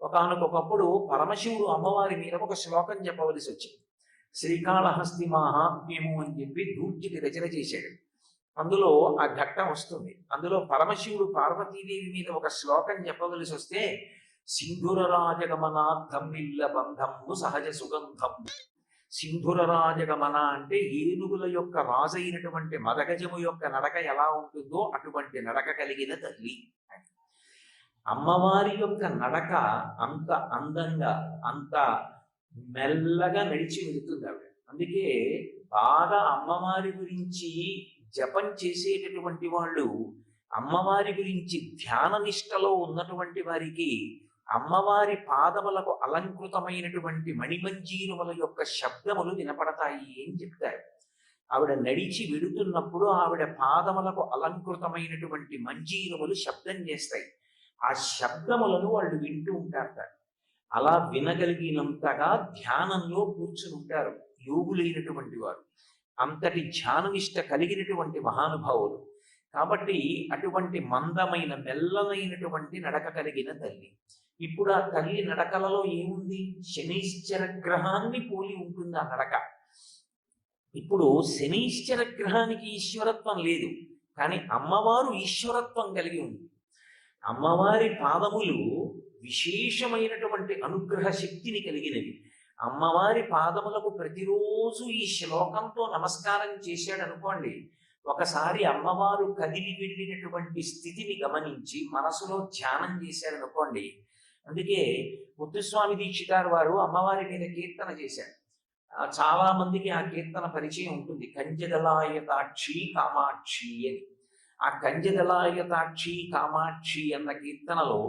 ఒకనకొకప్పుడు పరమశివుడు అమ్మవారి మీద ఒక శ్లోకం చెప్పవలసి వచ్చింది. శ్రీకాళహస్తి మహాత్మ్యము అని చెప్పి దూర్జటి రచన చేశాడు. అందులో ఆ ఘట్టం వస్తుంది. అందులో పరమశివుడు పార్వతీదేవి మీద ఒక శ్లోకం చెప్పవలసి వస్తే సింధుర రాజగమనార్థం ఇల్ల బంధము సహజ సుగంధం. సింధుర రాజగమన అంటే ఏనుగుల యొక్క రాజైనటువంటి మదగజము యొక్క నడక ఎలా ఉంటుందో అటువంటి నడక కలిగిన తల్లి. అమ్మవారి యొక్క నడక అంత అందంగా అంత మెల్లగా నడిచి వెళుతుంది ఆవిడ. అందుకే బాగా అమ్మవారి గురించి జపం చేసేటటువంటి వాళ్ళు, అమ్మవారి గురించి ధ్యాన నిష్టలో ఉన్నటువంటి వారికి అమ్మవారి పాదములకు అలంకృతమైనటువంటి మణిమంజీరుముల యొక్క శబ్దములు వినపడతాయి అని చెప్తారు. ఆవిడ నడిచి వెడుతున్నప్పుడు ఆవిడ పాదములకు అలంకృతమైనటువంటి మంజీరుములు శబ్దం చేస్తాయి. ఆ శబ్దములను వాళ్ళు వింటూ ఉంటారట. అలా వినగలిగినంతగా ధ్యానంలో కూర్చుని ఉంటారు యోగులైనటువంటి వారు. అంతటి ధ్యాననిష్ట కలిగినటువంటి మహానుభావులు. కాబట్టి అటువంటి మందమైన మెల్లనైనటువంటి నడక కలిగిన తల్లి. ఇప్పుడు ఆ తల్లి నడకలలో ఏముంది? శనీశ్వర గ్రహాన్ని పోలి ఉంటుంది ఆ నడక. ఇప్పుడు శనీశ్వర గ్రహానికి ఈశ్వరత్వం లేదు, కానీ అమ్మవారు ఈశ్వరత్వం కలిగి ఉంది. అమ్మవారి పాదములు విశేషమైనటువంటి అనుగ్రహ శక్తిని కలిగినవి. అమ్మవారి పాదములకు ప్రతిరోజు ఈ శ్లోకంతో నమస్కారం చేశాడు అనుకోండి, ఒకసారి అమ్మవారు కదిలి వెళ్ళినటువంటి స్థితిని గమనించి మనసులో ధ్యానం చేశారనుకోండి. అందుకే ముత్తుస్వామి దీక్షితారు వారు అమ్మవారి మీద కీర్తన చేశారు. చాలా మందికి ఆ కీర్తన పరిచయం ఉంటుంది, కంజదలాయతాక్షి కామాక్షి అని. ఆ కంజదలాయతాక్షి కామాక్షి అన్న కీర్తనలో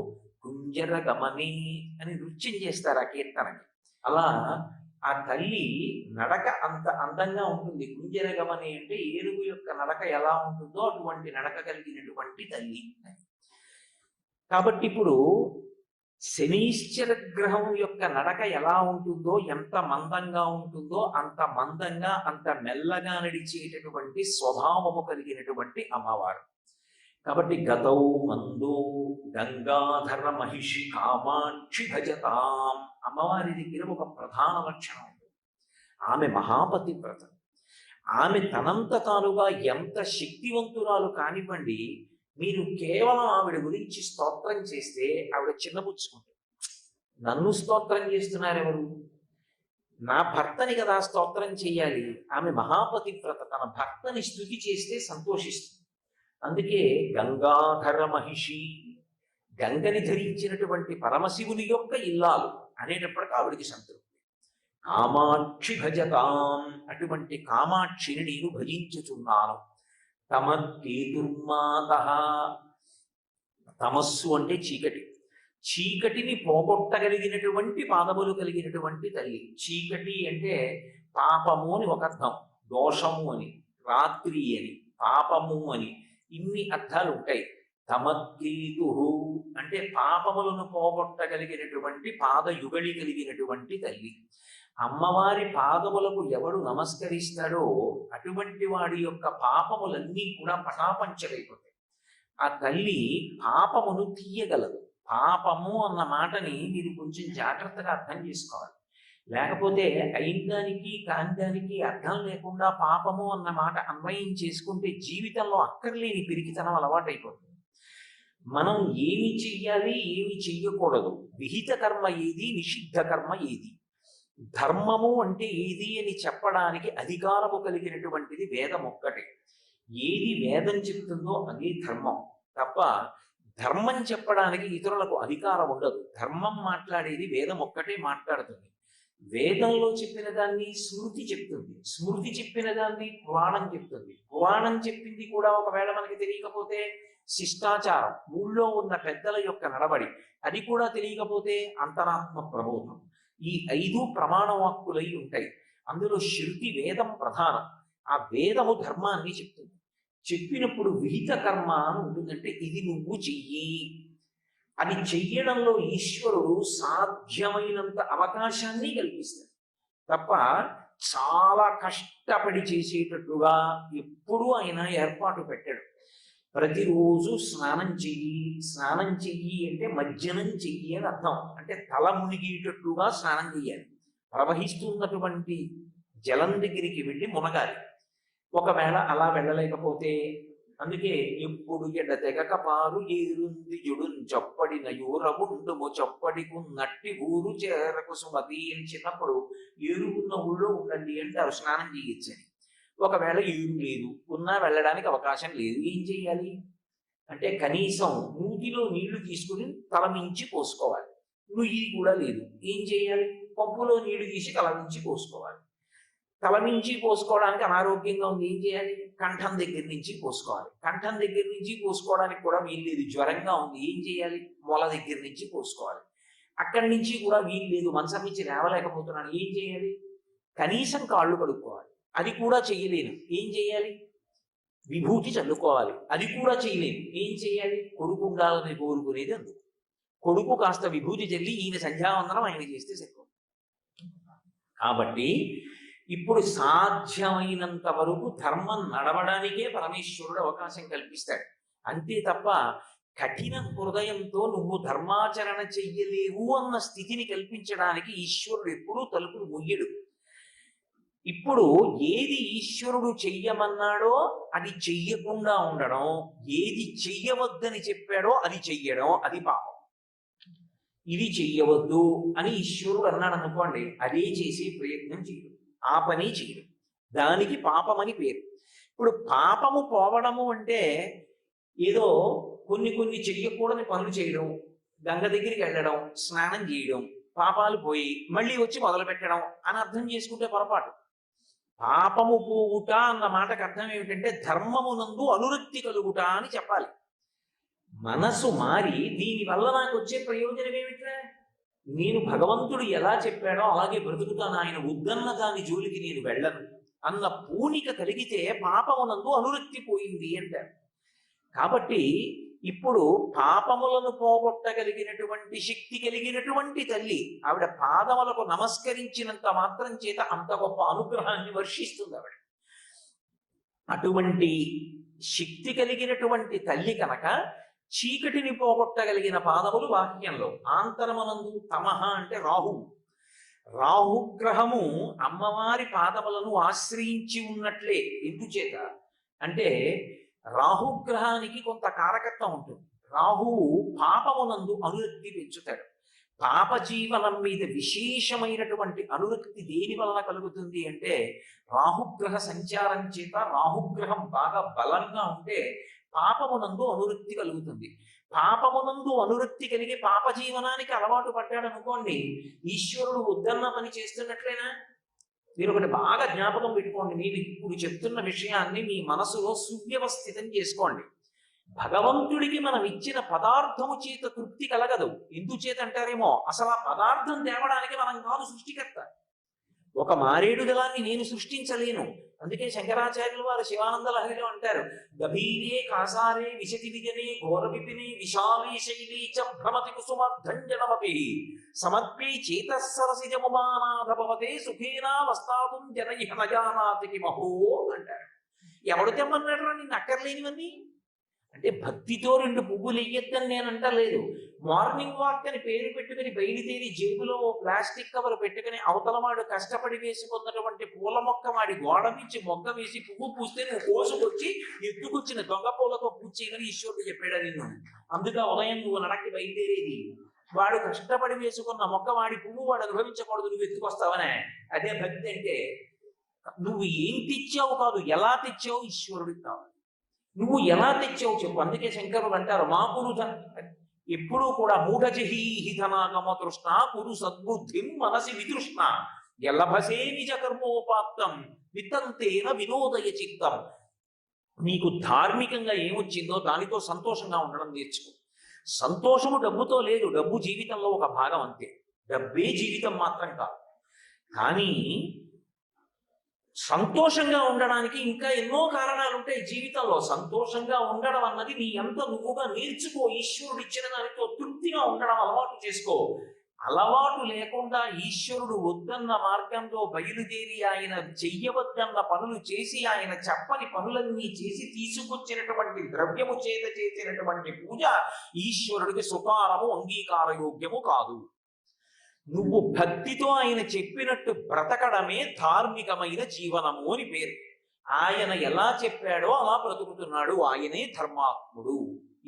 కుంజర గమని అని నృత్యం చేస్తారు ఆ కీర్తనకి. అలా ఆ తల్లి నడక అంత అందంగా ఉంటుంది. కుంజర గమని అంటే ఏనుగు యొక్క నడక ఎలా ఉంటుందో అటువంటి నడక కలిగినటువంటి తల్లి. కాబట్టి ఇప్పుడు శనీశ్చర గ్రహం యొక్క నడక ఎలా ఉంటుందో, ఎంత మందంగా ఉంటుందో అంత మందంగా అంత మెల్లగా నడిచేటటువంటి స్వభావము కలిగినటువంటి అమ్మవారు. కాబట్టి గతౌ మందో గంగాధర మహిషి కామాక్షి భజతాం, అమ్మవారి దగ్గర ఒక ప్రధాన లక్షణం ఉంది. ఆమె మహాపతివ్రత. ఆమె తనంత తానుగా ఎంత శక్తివంతురాలు కానివ్వండి, మీరు కేవలం ఆవిడ గురించి స్తోత్రం చేస్తే ఆవిడ చిన్నపుచ్చుకుంటుంది. నన్ను స్తోత్రం చేస్తున్నారెవరు? నా భర్తని కదా స్తోత్రం చేయాలి. ఆమె మహాపతివ్రత, తన భర్తని స్తుతి చేస్తే సంతోషిస్తుంది. అందుకే గంగాధర మహిషి, గంగని ధరించినటువంటి పరమశివుని యొక్క ఇల్లాలు అనేటప్పటికీ ఆవిడికి సంతృప్తి. కామాక్షి భజతాం, అటువంటి కామాక్షిని నేను భజించుచున్నాను. తమకేతుర్మాత, తమస్సు అంటే చీకటి, చీకటిని పోగొట్టగలిగినటువంటి పాదములు కలిగినటువంటి తల్లి. చీకటి అంటే పాపము అని ఒక అర్థం, దోషము అని, రాత్రి అని, పాపము అని, ఇన్ని అర్థాలు ఉంటాయి. తమకేతు అంటే పాపములను పోగొట్టగలిగినటువంటి పాదయుగళి కలిగినటువంటి తల్లి. అమ్మవారి పాదములకు ఎవడు నమస్కరిస్తాడో అటువంటి వాడి యొక్క పాపములన్నీ కూడా పటాపంచలైపోతాయి. ఆ తల్లి పాపమును తీయగలదు. పాపము అన్న మాటని మీరు కొంచెం జాగ్రత్తగా అర్థం చేసుకోవాలి. లేకపోతే అయిందానికి కాందానికి అర్థం లేకుండా పాపము అన్న మాట అన్వయం చేసుకుంటే జీవితంలో అక్కర్లేని పిరికితనం అలవాటైపోతుంది. మనం ఏమి చెయ్యాలి, ఏమి చెయ్యకూడదు, విహిత కర్మ ఏది, నిషిద్ధ కర్మ ఏది, ధర్మము అంటే ఏది అని చెప్పడానికి అధికారము కలిగినటువంటిది వేదం ఒక్కటే. ఏది వేదం చెప్తుందో అదే ధర్మం తప్ప ధర్మం చెప్పడానికి ఇతరులకు అధికారం ఉండదు. ధర్మం మాట్లాడేది వేదం ఒక్కటే మాట్లాడుతుంది. వేదంలో చెప్పిన దాన్ని స్మృతి చెప్తుంది, స్మృతి చెప్పిన దాన్ని పురాణం చెప్తుంది, పురాణం చెప్పింది కూడా ఒకవేళ మనకి తెలియకపోతే శిష్టాచారం, ఊళ్ళో ఉన్న పెద్దల యొక్క నడవడి, అది కూడా తెలియకపోతే అంతరాత్మ ప్రబోధం. ఈ 5 ప్రమాణ వాక్కులై ఉంటాయి. అందులో శృతి వేదం ప్రధానం. ఆ వేదము ధర్మాన్ని చెప్తుంది. చెప్పినప్పుడు విహిత కర్మ అని ఉంటుందంటే ఇది నువ్వు చెయ్యి. అది చెయ్యడంలో ఈశ్వరుడు సాధ్యమైనంత అవకాశాన్ని కల్పిస్తాడు తప్ప చాలా కష్టపడి చేసేటట్టుగా ఎప్పుడూ ఆయన ఏర్పాటు పెట్టాడు. ప్రతిరోజు స్నానం చెయ్యి, స్నానం చెయ్యి అంటే మజ్జనం చెయ్యి అని అర్థం. అంటే తల మునిగేటట్టుగా స్నానం చెయ్యాలి. ప్రవహిస్తున్నటువంటి జలం దగ్గరికి వెళ్ళి మునగాలి. ఒకవేళ అలా వెళ్ళలేకపోతే, అందుకే ఎప్పుడు ఎడ తెగక పారు ఏరుంది జుడున్ చప్పడిన యూరవుండుము చప్పడికు నట్టి ఊరు చేరకు సుమతి అని చిన్నప్పుడు ఏరుకున్న ఊళ్ళో ఉండండి అంటారు స్నానం చేయొచ్చని. ఒకవేళ ఏరు లేదు, ఉన్నా వెళ్ళడానికి అవకాశం లేదు, ఏం చెయ్యాలి అంటే కనీసం నూతిలో నీళ్లు తీసుకుని తల మించి పోసుకోవాలి. నుయ్యి కూడా లేదు, ఏం చేయాలి? పంపులో నీళ్లు తీసి తల మించి పోసుకోవాలి. తల మించి పోసుకోవడానికి అనారోగ్యంగా ఉంది, ఏం చేయాలి? కంఠం దగ్గర నుంచి పోసుకోవాలి. కంఠం దగ్గర నుంచి పోసుకోవడానికి కూడా వీలు లేదు, జ్వరంగా ఉంది, ఏం చేయాలి? మొల దగ్గర నుంచి పోసుకోవాలి. అక్కడి నుంచి కూడా వీలు లేదు, మంచం నుంచి లేవలేకపోతున్నాను, ఏం చేయాలి? కనీసం కాళ్ళు కడుక్కోవాలి. అది కూడా చెయ్యలేను, ఏం చేయాలి? విభూతి చల్లుకోవాలి. అది కూడా చేయలేను, ఏం చేయాలి? కొడుకు ఉండాలని కోరుకునేది అందుకు. కొడుకు కాస్త విభూతి చల్లి ఈయన సంధ్యావందనం ఆయన చేస్తే సరిపోతుంది. కాబట్టి ఇప్పుడు సాధ్యమైనంత వరకు ధర్మం నడవడానికే పరమేశ్వరుడు అవకాశం కల్పిస్తాడు. అంతే తప్ప కఠిన హృదయంతో నువ్వు ధర్మాచరణ చెయ్యలేవు అన్న స్థితిని కల్పించడానికి ఈశ్వరుడు ఎప్పుడూ తలుపులు ముయ్యడు. ఇప్పుడు ఏది ఈశ్వరుడు చెయ్యమన్నాడో అది చెయ్యకుండా ఉండడం, ఏది చెయ్యవద్దని చెప్పాడో అది చెయ్యడం, అది పాపం. ఇది చెయ్యవద్దు అని ఈశ్వరుడు అన్నాడు అనుకోండి, అదే చేసే ప్రయత్నం చేయడు, ఆ పని చేయడు, దానికి పాపమని పేరు. ఇప్పుడు పాపము పోవడము అంటే ఏదో కొన్ని చెయ్యకూడని పనులు చేయడం, గంగ దగ్గరికి వెళ్ళడం, స్నానం చేయడం, పాపాలు పోయి మళ్ళీ వచ్చి మొదలు పెట్టడం అని అర్థం చేసుకుంటే పొరపాటు. పాపము పోవుట అన్న మాటకు అర్థం ఏమిటంటే ధర్మమునందు అనురక్తి కలుగుట అని చెప్పాలి. మనసు మారి దీనివల్ల నాకు వచ్చే ప్రయోజనం ఏమిట్రా? నేను భగవంతుడు ఎలా చెప్పాడో అలాగే బ్రతుకుతాను, ఆయన వద్దన్న దాని జోలికి నేను వెళ్ళను అన్న పూనిక కలిగితే పాపమునందు అనురక్తి పోయింది అంటారు. కాబట్టి ఇప్పుడు పాపములను పోగొట్టగలిగినటువంటి శక్తి కలిగినటువంటి తల్లి ఆవిడ పాదములకు నమస్కరించినంత మాత్రం చేత అంత గొప్ప అనుగ్రహాన్ని వర్షిస్తుంది ఆవిడ. అటువంటి శక్తి కలిగినటువంటి తల్లి కనుక చీకటిని పోగొట్టగలిగిన పాదములు వాక్యంలో. ఆంతరమనందు తమహ అంటే రాహువు. రాహుగ్రహము అమ్మవారి పాదములను ఆశ్రయించి ఉన్నట్లే. ఎందుచేత అంటే రాహుగ్రహానికి కొంత కారకత్వం ఉంటుంది. రాహువు పాపమునందు అనురక్తి పెంచుతాడు. పాప జీవనం మీద విశేషమైనటువంటి అనురక్తి దేని వలన కలుగుతుంది అంటే రాహుగ్రహ సంచారం చేత. రాహుగ్రహం బాగా బలంగా ఉంటే పాపమునందు అనురక్తి కలుగుతుంది. పాపమునందు అనురక్తి కలిగి పాప జీవనానికి అలవాటు పడ్డాడు అనుకోండి, ఈశ్వరుడు వద్దన్న పని చేస్తున్నట్లేనా? మీరు ఒకటి బాగా జ్ఞాపకం పెట్టుకోండి. నేను ఇప్పుడు చెప్తున్న విషయాన్ని మీ మనసులో సువ్యవస్థితం చేసుకోండి. భగవంతుడికి మనం ఇచ్చిన పదార్థము చేత తృప్తి కలగదు. ఎందుచేత అంటారేమో, అసలు ఆ పదార్థం తేవడానికి మనం కాదు సృష్టికర్త. ఒక మారేడు దళాన్ని నేను సృష్టించలేను. అందుకే శంకరాచార్యులు వారు శివానంద లహరిలో అంటారు, గభీరే కాసారే విశతి విజనే ఘోర విపినే విశాలే శైలీ చ భ్రమతి కుసుమర్ధంజనమపి సమర్పే చేతస్సరసిజముమానాథ భవతే సుఖేనా వస్తాదుం జనయిహ నజానాతికి మహో అంటారు. ఎవడు తెమ్మన్నాడు నిన్ను అక్కర్లేనివన్నీ? అంటే భక్తితో 2 పువ్వులు వెయ్యొద్దని నేను అంటలేదు. మార్నింగ్ వాక్ అని పేరు పెట్టుకుని బయలుదేరి జేబులో ప్లాస్టిక్ కవర్ పెట్టుకుని అవతలవాడు కష్టపడి వేసుకున్నటువంటి పూల మొక్క వాడి గోడ నుంచి మొగ్గ వేసి పువ్వు పూస్తే నువ్వు కోసుకొచ్చి ఎత్తుకొచ్చిన దొంగ పూలతో పూజ చేయమని ఈశ్వరుడు చెప్పాడు నిన్ను. అందుకే ఉదయం నువ్వు నడక్కి బయలుదేరేది. వాడు కష్టపడి వేసుకున్న మొక్క వాడి పువ్వు వాడు అనుభవించకూడదు, నువ్వు ఎత్తుకొస్తావనే. అదే భక్తి అంటే. నువ్వు ఏం తెచ్చావు కాదు, ఎలా తెచ్చావు ఈశ్వరుడికి కావాలి. నువ్వు ఎలా తెచ్చావు చెప్పు. అందుకే శంకరుడు అంటారు, మా పురుధ ఎప్పుడూ కూడా మూఢజహీహితనాగమ తృష్ణ కురు సద్బుద్ధిం మనసి వితృష్ణ ఎల్లభసే నిజ కర్మోపాత్తం వితంతేన వినోదయ చిత్తం. నీకు ధార్మికంగా ఏమొచ్చిందో దానితో సంతోషంగా ఉండడం నేర్చుకో. సంతోషము డబ్బుతో లేదు, డబ్బు జీవితంలో ఒక భాగం అంతే. డబ్బే జీవితం మాత్రం కాదు. కానీ సంతోషంగా ఉండడానికి ఇంకా ఎన్నో కారణాలు ఉంటాయి జీవితంలో. సంతోషంగా ఉండడం అన్నది నీ ఎంత నువ్వుగా నేర్చుకో. ఈశ్వరుడు ఇచ్చిన దానితో తృప్తిగా ఉండడం అలవాటు చేసుకో. అలవాటు లేకుండా ఈశ్వరుడు వద్దన్న మార్గంలో బయలుదేరి ఆయన చెయ్యవద్దన్న పనులు చేసి ఆయన చెప్పని పనులన్నీ చేసి తీసుకొచ్చినటువంటి ద్రవ్యము చేత చేసినటువంటి పూజ ఈశ్వరుడికి సుకారము అంగీకారయోగ్యము కాదు. నువ్వు భక్తితో ఆయన చెప్పినట్టు బ్రతకడమే ధార్మికమైన జీవనము అని పేరు. ఆయన ఎలా చెప్పాడో అలా బ్రతుకుతున్నాడు. ఆయనే ధర్మాత్ముడు.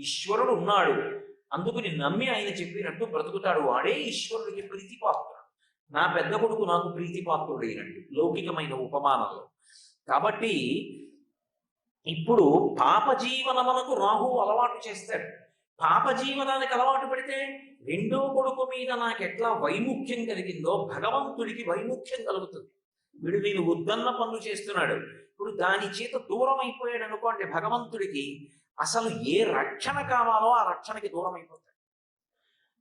ఈశ్వరుడు ఉన్నాడు, అందుకుని నమ్మి ఆయన చెప్పినట్టు బ్రతుకుతాడు. వాడే ఈశ్వరుడికి ప్రీతిపాత్రుడు. నా పెద్ద కొడుకు నాకు ప్రీతిపాత్రుడు అయినట్టు లౌకికమైన ఉపమానంలో. కాబట్టి ఇప్పుడు పాప జీవనమునకు రాహువు అలవాటు చేస్తాడు. పాప జీవనానికి అలవాటు పడితే రెండో కొడుకు మీద నాకు ఎట్లా వైముఖ్యం కలిగిందో భగవంతుడికి వైముఖ్యం కలుగుతుంది. వీడు నేను వద్దన్న పనులు చేస్తున్నాడు, ఇప్పుడు దాని చేత దూరం అయిపోయాడు అనుకోండి భగవంతుడికి. అసలు ఏ రక్షణ కావాలో ఆ రక్షణకి దూరం అయిపోతాడు.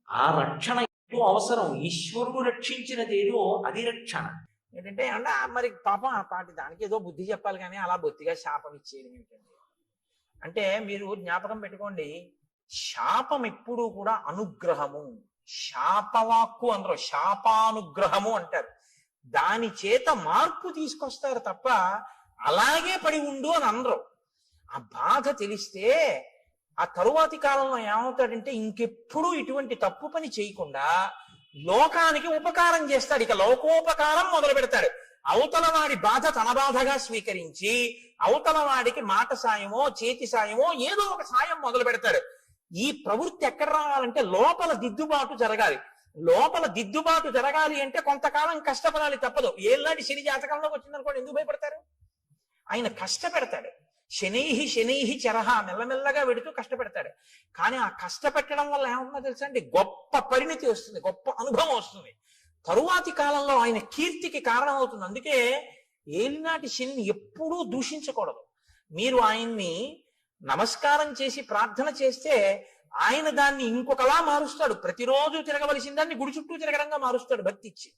ఆ రక్షణ ఏదో అవసరం. ఈశ్వరుడు రక్షించినదేదో అది రక్షణ. ఏంటంటే అంటే మరి పాపం ఆ పాటి దానికి ఏదో బుద్ధి చెప్పాలి, కానీ అలా బొత్తిగా శాపం ఇచ్చేది ఏంటంటే. అంటే మీరు జ్ఞాపకం పెట్టుకోండి, శాపం ఎప్పుడూ కూడా అనుగ్రహము. శాపవాక్కు అందరూ శాపానుగ్రహము అంటారు. దాని చేత మార్పు తీసుకొస్తారు తప్ప అలాగే పడి ఉండు అని అందరూ. ఆ బాధ తెలిస్తే ఆ తరువాతి కాలంలో ఏమవుతాడంటే ఇంకెప్పుడు ఇటువంటి తప్పు పని చేయకుండా లోకానికి ఉపకారం చేస్తాడు. ఇక లోకోపకారం మొదలు పెడతాడు. అవతల వాడి బాధ తన బాధగా స్వీకరించి అవతల వాడికి మాట సాయమో చేతి సాయమో ఏదో ఒక సాయం మొదలు పెడతాడు. ఈ ప్రవృత్తి ఎక్కడ రావాలంటే లోపల దిద్దుబాటు జరగాలి. లోపల దిద్దుబాటు జరగాలి అంటే కొంతకాలం కష్టపడాలి, తప్పదు. ఏళ్ళనాటి శని జాతకంలోకి వచ్చిందనుకోండి, ఎందుకు భయపడతారు? ఆయన కష్టపెడతాడు. శనైహి శనైహి చరహ, మెల్లమెల్లగా వెడుతూ కష్టపెడతాడు. కానీ ఆ కష్టపెట్టడం వల్ల ఏమవుతుందో తెలుసా అండి, గొప్ప పరిణితి వస్తుంది, గొప్ప అనుభవం వస్తుంది. తరువాతి కాలంలో ఆయన కీర్తికి కారణం అవుతుంది. అందుకే ఏలినాటి శనిని ఎప్పుడూ దూషించకూడదు. మీరు ఆయన్ని నమస్కారం చేసి ప్రార్థన చేస్తే ఆయన దాన్ని ఇంకొకలా మారుస్తాడు. ప్రతిరోజు తిరగవలసిన దాన్ని గుడి చుట్టూ తిరగడంగా మారుస్తాడు భక్తి ఇచ్చి.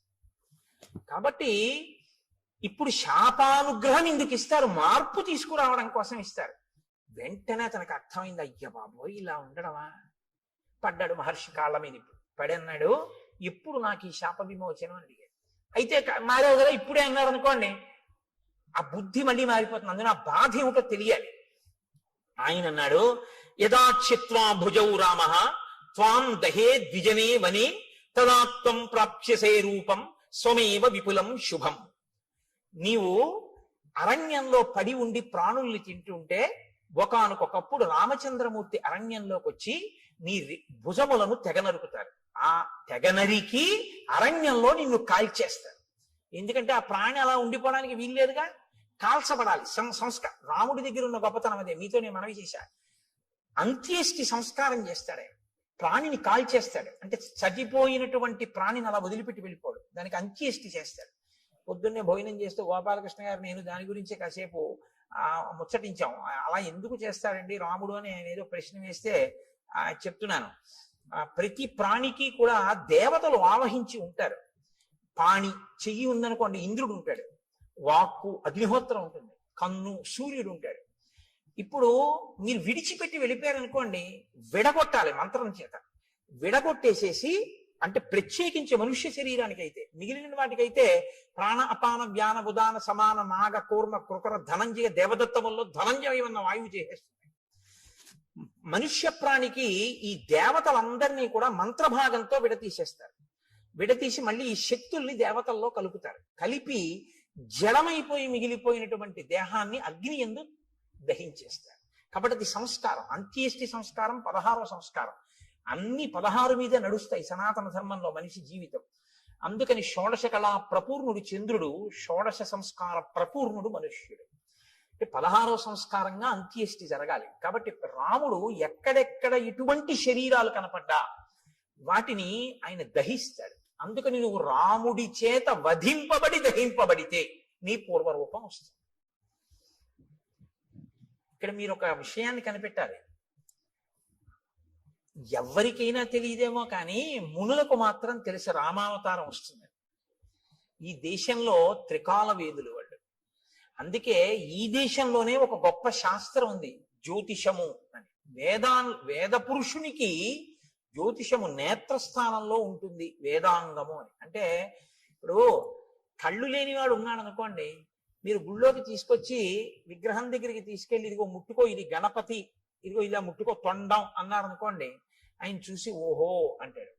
కాబట్టి ఇప్పుడు శాపానుగ్రహం ఎందుకు ఇస్తారు? మార్పు తీసుకురావడం కోసం ఇస్తారు. వెంటనే తనకు అర్థమైంది, అయ్య బాబోయ్ ఇలా ఉండడమా. పడ్డాడు మహర్షి కాళ్ళ మీద. పడి అన్నాడు, ఎప్పుడు నాకు ఈ శాప విమోచనం అని అడిగాడు. అయితే మారావు కదా, ఇప్పుడే అన్నారు అనుకోండి, ఆ బుద్ధి మళ్ళీ మారిపోతుంది. అందులో ఆ బాధ ఏమిటో తెలియాలి. ఆయన అన్నాడు, యదాచిత్వా భుజౌ రామ త్వాం దహే ద్విజనే వనే తదాత్వం ప్రాప్స్యసే రూపం స్వమేవ విపులం శుభం. నీవు అరణ్యంలో పడి ఉండి ప్రాణుల్ని తింటుంటే ఒకానొకప్పుడు రామచంద్రమూర్తి అరణ్యంలోకి వచ్చి నీ భుజములను తెగనరుకుతారు. ఆ తెగనరికి అరణ్యంలో నిన్ను కాల్చేస్తారు. ఎందుకంటే ఆ ప్రాణి అలా ఉండిపోవడానికి వీల్లేదుగా, కాల్చబడాలి. సంస్కారం రాముడి దగ్గర ఉన్న గొప్పతనం అదే. మీతో నేను మనవి చేశా. అంత్యేష్టి సంస్కారం చేస్తాడే, ప్రాణిని కాల్చేస్తాడు. అంటే చనిపోయినటువంటి ప్రాణిని అలా వదిలిపెట్టి వెళ్ళిపోడు, దానికి అంత్యేష్టి చేస్తాడు. పొద్దున్నే భోజనం చేస్తూ గోపాలకృష్ణ గారు నేను దాని గురించి కాసేపు ముచ్చటించాం. అలా ఎందుకు చేస్తాడండి రాముడు అని ఆయన ఏదో ప్రశ్న వేస్తే చెప్తున్నాను. ప్రతి ప్రాణికి కూడా దేవతలు ఆవహించి ఉంటారు. పాణి చెయ్యి ఉందనుకోండి ఇంద్రుడు ఉంటాడు, వాక్కు అగ్నిహోత్రం ఉంటుంది, కన్ను సూర్యుడు ఉంటాడు. ఇప్పుడు మీరు విడిచిపెట్టి వెళ్ళిపోయారనుకోండి, విడగొట్టాలి మంత్రం చేత. విడగొట్టేసేసి, అంటే ప్రత్యేకించి మనుష్య శరీరానికి అయితే, మిగిలిన వాటికైతే ప్రాణ అపాన వ్యాన ఉదాన సమాన నాగ కూర్మ కృకర ధనంజయ దేవదత్తముల్లో ధనంజయ ఉన్న వాయువు చేసేస్తుంది. మనుష్య ప్రాణికి ఈ దేవతలందరినీ కూడా మంత్రభాగంతో విడతీసేస్తారు. విడతీసి మళ్ళీ ఈ శక్తుల్ని దేవతల్లో కలుపుతారు. కలిపి జడమైపోయి మిగిలిపోయినటువంటి దేహాన్ని అగ్ని యందు దహించేస్తారు. కాబట్టి అది సంస్కారం. అంత్యేష్టి సంస్కారం 16వ సంస్కారం. అన్ని 16 మీదే నడుస్తాయి సనాతన ధర్మంలో మనిషి జీవితం. అందుకని షోడశ కళా ప్రపూర్ణుడు చంద్రుడు, షోడశ సంస్కార ప్రపూర్ణుడు మనుష్యుడు. 16వ సంస్కారంగా అంత్యేష్టి జరగాలి. కాబట్టి రాముడు ఎక్కడెక్కడ ఎటువంటి శరీరాలు కనపడ్డా వాటిని ఆయన దహిస్తాడు. అందుకని నువ్వు రాముడి చేత వధింపబడి దహింపబడితే నీ పూర్వరూపం వస్తుంది. ఇక్కడ మీరు ఒక విషయాన్ని కనిపెట్టాలి. ఎవరికైనా తెలియదేమో కానీ మునులకు మాత్రం తెలిసి రామావతారం వస్తుంది. ఈ దేశంలో త్రికాల వేదులు వాళ్ళు. అందుకే ఈ దేశంలోనే ఒక గొప్ప శాస్త్రం ఉంది, జ్యోతిషము అని. వేద పురుషునికి జ్యోతిషము నేత్రస్థానంలో ఉంటుంది, వేదాంగము అని. అంటే ఇప్పుడు కళ్ళు లేనివాడు ఉన్నాడు అనుకోండి, మీరు గుళ్ళోకి తీసుకొచ్చి విగ్రహం దగ్గరికి తీసుకెళ్ళి ఇదిగో ముట్టుకో, ఇది గణపతి, ఇదిగో ఇలా ముట్టుకో తొండం అన్నారు అనుకోండి, ఆయన చూసి ఓహో అంటాడు.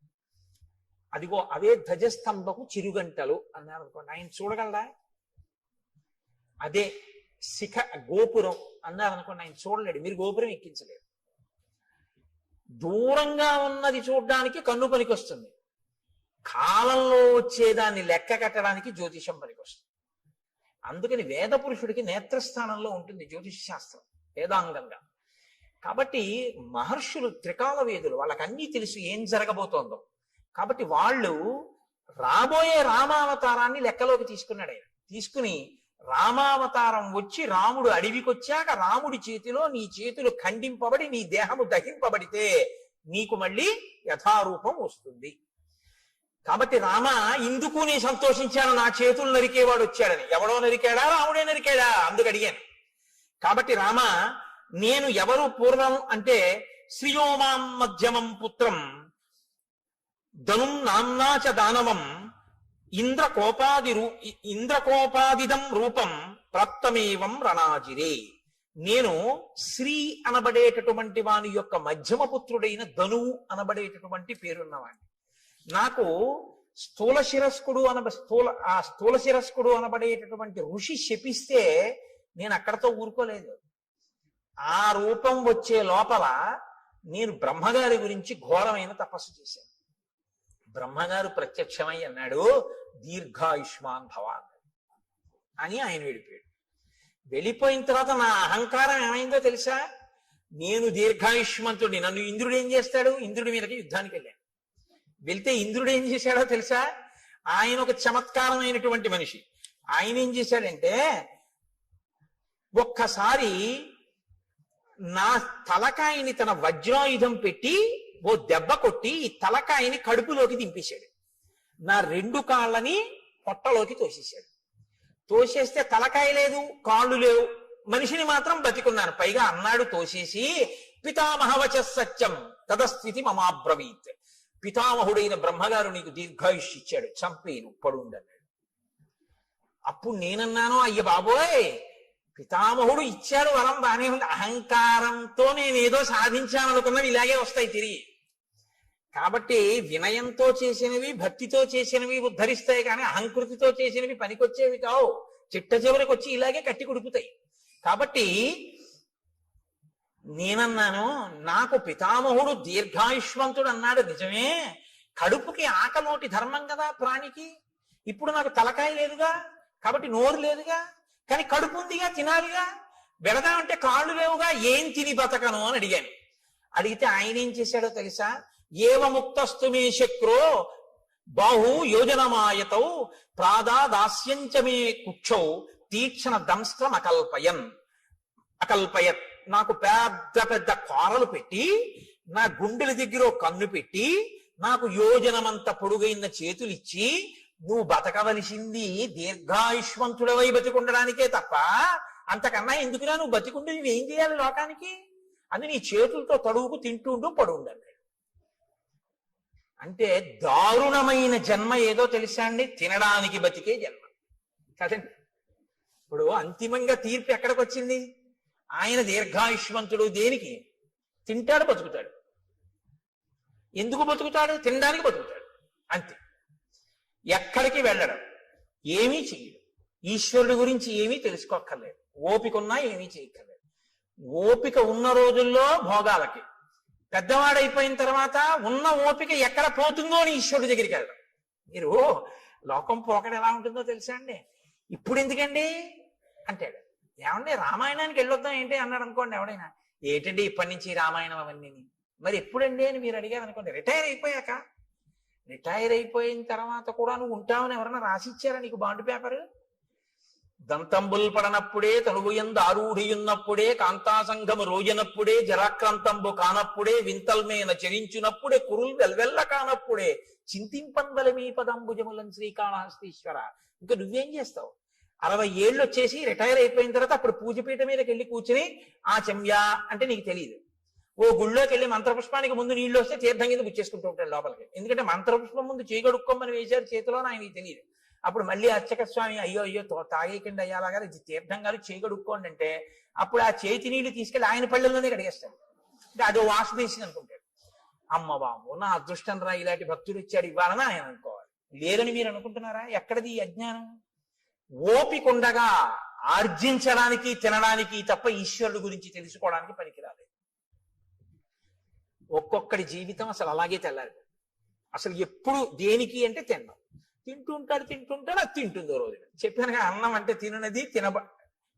అదిగో అవే ధ్వజస్తంభకు చిరుగంటలు అన్నారు అనుకోండి, ఆయన చూడగలరా? అదే శిఖ గోపురం అన్నారు అనుకోండి, ఆయన చూడలేడు, మీరు గోపురం ఎక్కించలేరు. దూరంగా ఉన్నది చూడడానికి కన్ను పనికొస్తుంది, కాలంలో వచ్చేదాన్ని లెక్క కట్టడానికి జ్యోతిషం పనికొస్తుంది. అందుకని వేద పురుషుడికి నేత్రస్థానంలో ఉంటుంది జ్యోతిష శాస్త్రం వేదాంగంగా. కాబట్టి మహర్షులు త్రికాల వేదులు, వాళ్ళకి అన్నీ తెలుసు ఏం జరగబోతోందో. కాబట్టి వాళ్ళు రాబోయే రామావతారాన్ని లెక్కలోకి తీసుకున్నాడు ఆయన. తీసుకుని రామావతారం వచ్చి రాముడు అడవికి వచ్చాక రాముడి చేతిలో నీ చేతులు ఖండింపబడి నీ దేహము దహింపబడితే నీకు మళ్ళీ యథారూపం వస్తుంది. కాబట్టి రామ ఇందుకు నీ సంతోషించాను, నా చేతులు నరికేవాడు వచ్చాడని. ఎవడో నరికాడా? రాముడే నరికాడా? అందుకు అడిగాను. కాబట్టి రామ నేను ఎవరు పూర్వం అంటే శ్రియోమాం మధ్యమం పుత్రం ధనుం నామ్నాచ దానవం ఇంద్రకోపాదిదం రూపం ప్రాప్తమేవం రణాజిరే. నేను శ్రీ అనబడేటటువంటి వాని యొక్క మధ్యమ పుత్రుడైన ధనువు అనబడేటటువంటి పేరున్నవాడిని. నాకు స్థూల శిరస్కుడు అనబడేటటువంటి ఋషి శపిస్తే నేను అక్కడతో ఊరుకోలేదు. ఆ రూపం వచ్చే లోపల నేను బ్రహ్మగారి గురించి ఘోరమైన తపస్సు చేశాను. బ్రహ్మగారు ప్రత్యక్షమై అన్నాడు, దీర్ఘాయుష్మాన్ భవాన్ అని ఆయన వెళ్ళిపోయాడు. వెళ్ళిపోయిన తర్వాత నా అహంకారం ఏమైందో తెలుసా? నేను దీర్ఘాయుష్మంతుడిని, నన్ను ఇంద్రుడు ఏం చేస్తాడు? ఇంద్రుడి మీదకి యుద్ధానికి వెళ్ళాను. వెళ్తే ఇంద్రుడు ఏం చేశాడో తెలుసా? ఆయన ఒక చమత్కారమైనటువంటి మనిషి. ఆయన ఏం చేశాడంటే ఒక్కసారి నా తలకాయని తన వజ్రాయుధం పెట్టి ఓ దెబ్బ కొట్టి ఈ తలకాయని కడుపులోకి దింపేశాడు. నా 2 కాళ్ళని పొట్టలోకి తోసేశాడు. తోసేస్తే తలకాయ లేదు, కాళ్ళు లేవు, మనిషిని మాత్రం బతికున్నాను. పైగా అన్నాడు తోసేసి, పితామహవచ సత్యం తదస్థితి మమాబ్రవీత్. పితామహుడైన బ్రహ్మగారు నీకు దీర్ఘాయుష్ ఇచ్చాడు, చంపేను పడుండన్నాడు. అప్పుడు నేనన్నాను, అయ్య బాబోయ్, పితామహుడు ఇచ్చాడు వరం బానే ఉంది, అహంకారంతో నేనేదో సాధించాననుకున్నవి ఇలాగే వస్తాయి తిరిగి. కాబట్టి వినయంతో చేసినవి, భక్తితో చేసినవి ఉద్ధరిస్తాయి, కానీ అహంకృతితో చేసినవి పనికొచ్చేవి కావు. చిట్ట చివరికి వచ్చి ఇలాగే కట్టి కుడుపుతాయి. కాబట్టి నేనన్నాను, నాకు పితామహుడు దీర్ఘాయుష్మంతుడు అన్నాడు నిజమే. కడుపుకి ఆకలోటి ధర్మం కదా ప్రాణికి. ఇప్పుడు నాకు తలకాయ లేదుగా, కాబట్టి నోరు లేదుగా, కానీ కడుపు ఉందిగా, తినాలిగా. వెళదామంటే కాళ్ళు లేవుగా, ఏం తిని బతకను అని అడిగాను. అడిగితే ఆయన ఏం చేశాడో తెలుసా? ఏవముక్తస్తు మే శక్రో బాహు యోజనమాయతౌ ప్రాదాదాస్యంచమే కుక్షౌ తీక్షణ దంస్త్రం అకల్పయత్. నాకు పెద్ద పెద్ద కోరలు పెట్టి, నా గుండెల దగ్గర కన్ను పెట్టి, నాకు యోజనమంత పొడుగైన చేతులిచ్చి, నువ్వు బతకవలసింది దీర్ఘాయుష్మంతుడవై బతికుండడానికే తప్ప అంతకన్నా ఎందుకురా నువ్వు బతికుండి నువ్వేం చేయాలి లోకానికి? అని నీ చేతులతో తడువుకు తింటుంటూ పడుండాలి. అంటే దారుణమైన జన్మ ఏదో తెలుసా అండి? తినడానికి బతికే జన్మ కదండి. ఇప్పుడు అంతిమంగా తీర్పు ఎక్కడికి వచ్చింది? ఆయన దీర్ఘాయుష్మంతుడు దేనికి? తింటాడు, బతుకుతాడు. ఎందుకు బతుకుతాడు? తినడానికి బతుకుతాడు, అంతే. ఎక్కడికి వెళ్ళడం, ఏమీ చెయ్యడు. ఈశ్వరుడి గురించి ఏమీ తెలుసుకోక్కర్లేదు. ఓపిక ఉన్నా ఏమీ చేయక్కర్లేదు. ఓపిక ఉన్న రోజుల్లో భోగాలకి, పెద్దవాడైపోయిన తర్వాత ఉన్న ఓపిక ఎక్కడ పోతుందో అని ఈశ్వరుడి దగ్గరికి వెళ్ళడం. మీరు లోకం పోకడ ఎలా ఉంటుందో తెలుసా అండి? ఇప్పుడు ఎందుకండి అంటాడు. ఏమండి రామాయణానికి వెళ్ళొద్దాం ఏంటి అన్నాడు అనుకోండి ఎవడైనా. ఏంటండి ఇప్పటి నుంచి రామాయణం అవన్నీ? మరి ఎప్పుడండి అని మీరు అడిగారు అనుకోండి. రిటైర్ అయిపోయాక. రిటైర్ అయిపోయిన తర్వాత కూడా నువ్వు ఉంటావని ఎవరన్నా రాసిచ్చారా నీకు బాండ్ పేపరు? దంతంబుల్ పడనప్పుడే, తనువుయందు ఆరూఢియున్నప్పుడే, కాంతాసంఘము రోజనప్పుడే, జరాక్రాంతంబు కానప్పుడే, వింతల్మేన చరించునప్పుడే, కురుల్ వెల్వెల్ల కానప్పుడే, చింతింపందల మీ పదంబుజములం శ్రీకాళహస్తీశ్వర. ఇంకా నువ్వేం చేస్తావు? 60 ఏళ్ళు వచ్చేసి రిటైర్ అయిపోయిన తర్వాత అప్పుడు పూజపీఠ మీదకి వెళ్ళి కూర్చుని ఆ చెమ్యా అంటే నీకు తెలియదు. ఓ గుళ్ళోకి వెళ్ళి మంత్రపుష్పానికి ముందు నీళ్ళు వస్తే తీర్థం కింద గుచ్చేసుకుంటూ ఉంటాడు లోపలికి. ఎందుకంటే మంత్రపుష్పం ముందు చేయగడుక్కోమని వేశారు చేతిలో, ఆయనకి తెలియదు. అప్పుడు మళ్ళీ అర్చక స్వామి అయ్యో తాగేకండి అయ్యాలాగా ఇది తీర్థం గారు చేయగడుక్కోండి అంటే అప్పుడు ఆ చేతి నీళ్లు తీసుకెళ్లి ఆయన పళ్ళల్లోనే కడిగేస్తాడు. అంటే అదో వాష్ బేసిన్ అనుకుంటాడు. అమ్మ బాబు నా అదృష్టం రా, ఇలాంటి భక్తుడు ఇచ్చాడు ఇవ్వాలని ఆయన అనుకోవాలి. లేరని మీరు అనుకుంటున్నారా? ఎక్కడిది ఈ అజ్ఞానం? ఓపిక ఉండగా ఆర్జించడానికి, తినడానికి తప్ప ఈశ్వరుడు గురించి తెలుసుకోవడానికి పనికిరాలేదు. ఒక్కొక్కడి జీవితం అసలు అలాగే తెల్లాలి. అసలు ఎప్పుడు దేనికి అంటే తినడం. తింటుంటాడు, అది తింటుందో రోజు. చెప్పానుగా, అన్నం అంటే తినున్నది,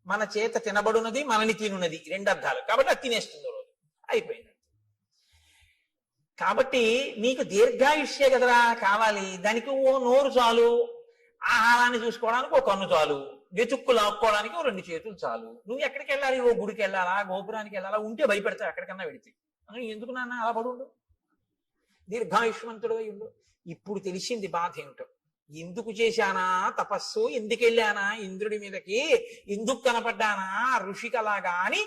మన చేత తినబడున్నది, మనని తినున్నది, 2 అర్థాలు. కాబట్టి అది తినేస్తుందో రోజు, అయిపోయింది. కాబట్టి నీకు దీర్ఘాయుష్యే కదరా కావాలి. దానికి ఓ నోరు చాలు, ఆహారాన్ని చూసుకోవడానికి ఓ కన్ను చాలు, వెతుక్కు లాక్కోవడానికి ఓ 2 చేతులు చాలు. నువ్వు ఎక్కడికి వెళ్ళాలి? ఓ గుడికి వెళ్ళాలా, గోపురానికి వెళ్ళాలా? ఉంటే భయపెడతావు ఎక్కడికన్నా వెడితే. ఎందుకు నాన్న అలా పడుండు, దీర్ఘాయుష్మంతుడు అయి ఉండు. ఇప్పుడు తెలిసింది బాధ ఏమిటో. ఎందుకు చేశానా తపస్సు, ఎందుకు వెళ్ళానా ఇంద్రుడి మీదకి, ఎందుకు కనపడ్డానా ఋషికలాగా అని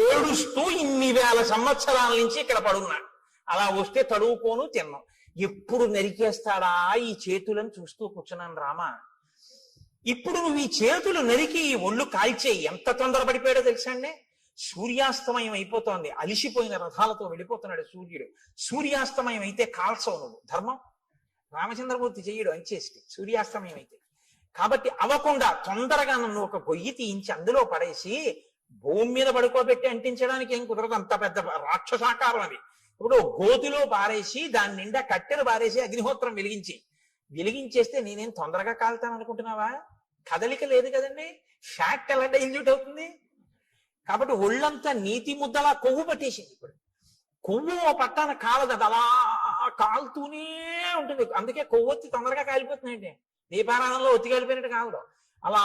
ఏడుస్తూ ఇన్ని వేల సంవత్సరాల నుంచి ఇక్కడ పడున్నాడు. అలా వస్తే తడువుకోను, తిన్నాం. ఎప్పుడు నరికేస్తాడా ఈ చేతులను చూస్తూ కూర్చున్నాను రామా. ఇప్పుడు నువ్వు ఈ చేతులు నరికి ఒళ్ళు కాల్చేయి. ఎంత తొందరపడిపోయాడో తెలుసా అండి? సూర్యాస్తమయం అయిపోతోంది, అలిసిపోయిన రథాలతో వెళ్ళిపోతున్నాడు సూర్యుడు. సూర్యాస్తమయం అయితే కాల్చవు నువ్వు, ధర్మం. రామచంద్రమూర్తి చెయ్యడు అంచేసి సూర్యాస్తమయం అయితే. కాబట్టి అవ్వకుండా తొందరగా నన్ను ఒక గొయ్యి తీయించి అందులో పడేసి భూమి మీద పడుకోబెట్టి అంటించడానికి ఏం కుదరదు, అంత పెద్ద రాక్షసాకారం అది. ఇప్పుడు గోతిలో పారేసి దాని నిండా కట్టెలు పారేసి అగ్నిహోత్రం వెలిగించేస్తే నేనేం తొందరగా కాలుతాను అనుకుంటున్నావా? కదలిక లేదు కదండి, ఫ్యాక్ట్ ఎలా డైల్యూట్ అవుతుంది? కాబట్టి ఒళ్ళంతా నీతి ముద్దలా కొవ్వు పట్టేసింది. ఇప్పుడు కొవ్వు పట్టాన కాలదు, అది అలా కాలుతూనే ఉంటుంది. అందుకే కొవ్వొత్తి తొందరగా కాలిపోతుందండి. దీపారాధనలో ఒత్తి కాలిపోయినట్టు కాదు, అలా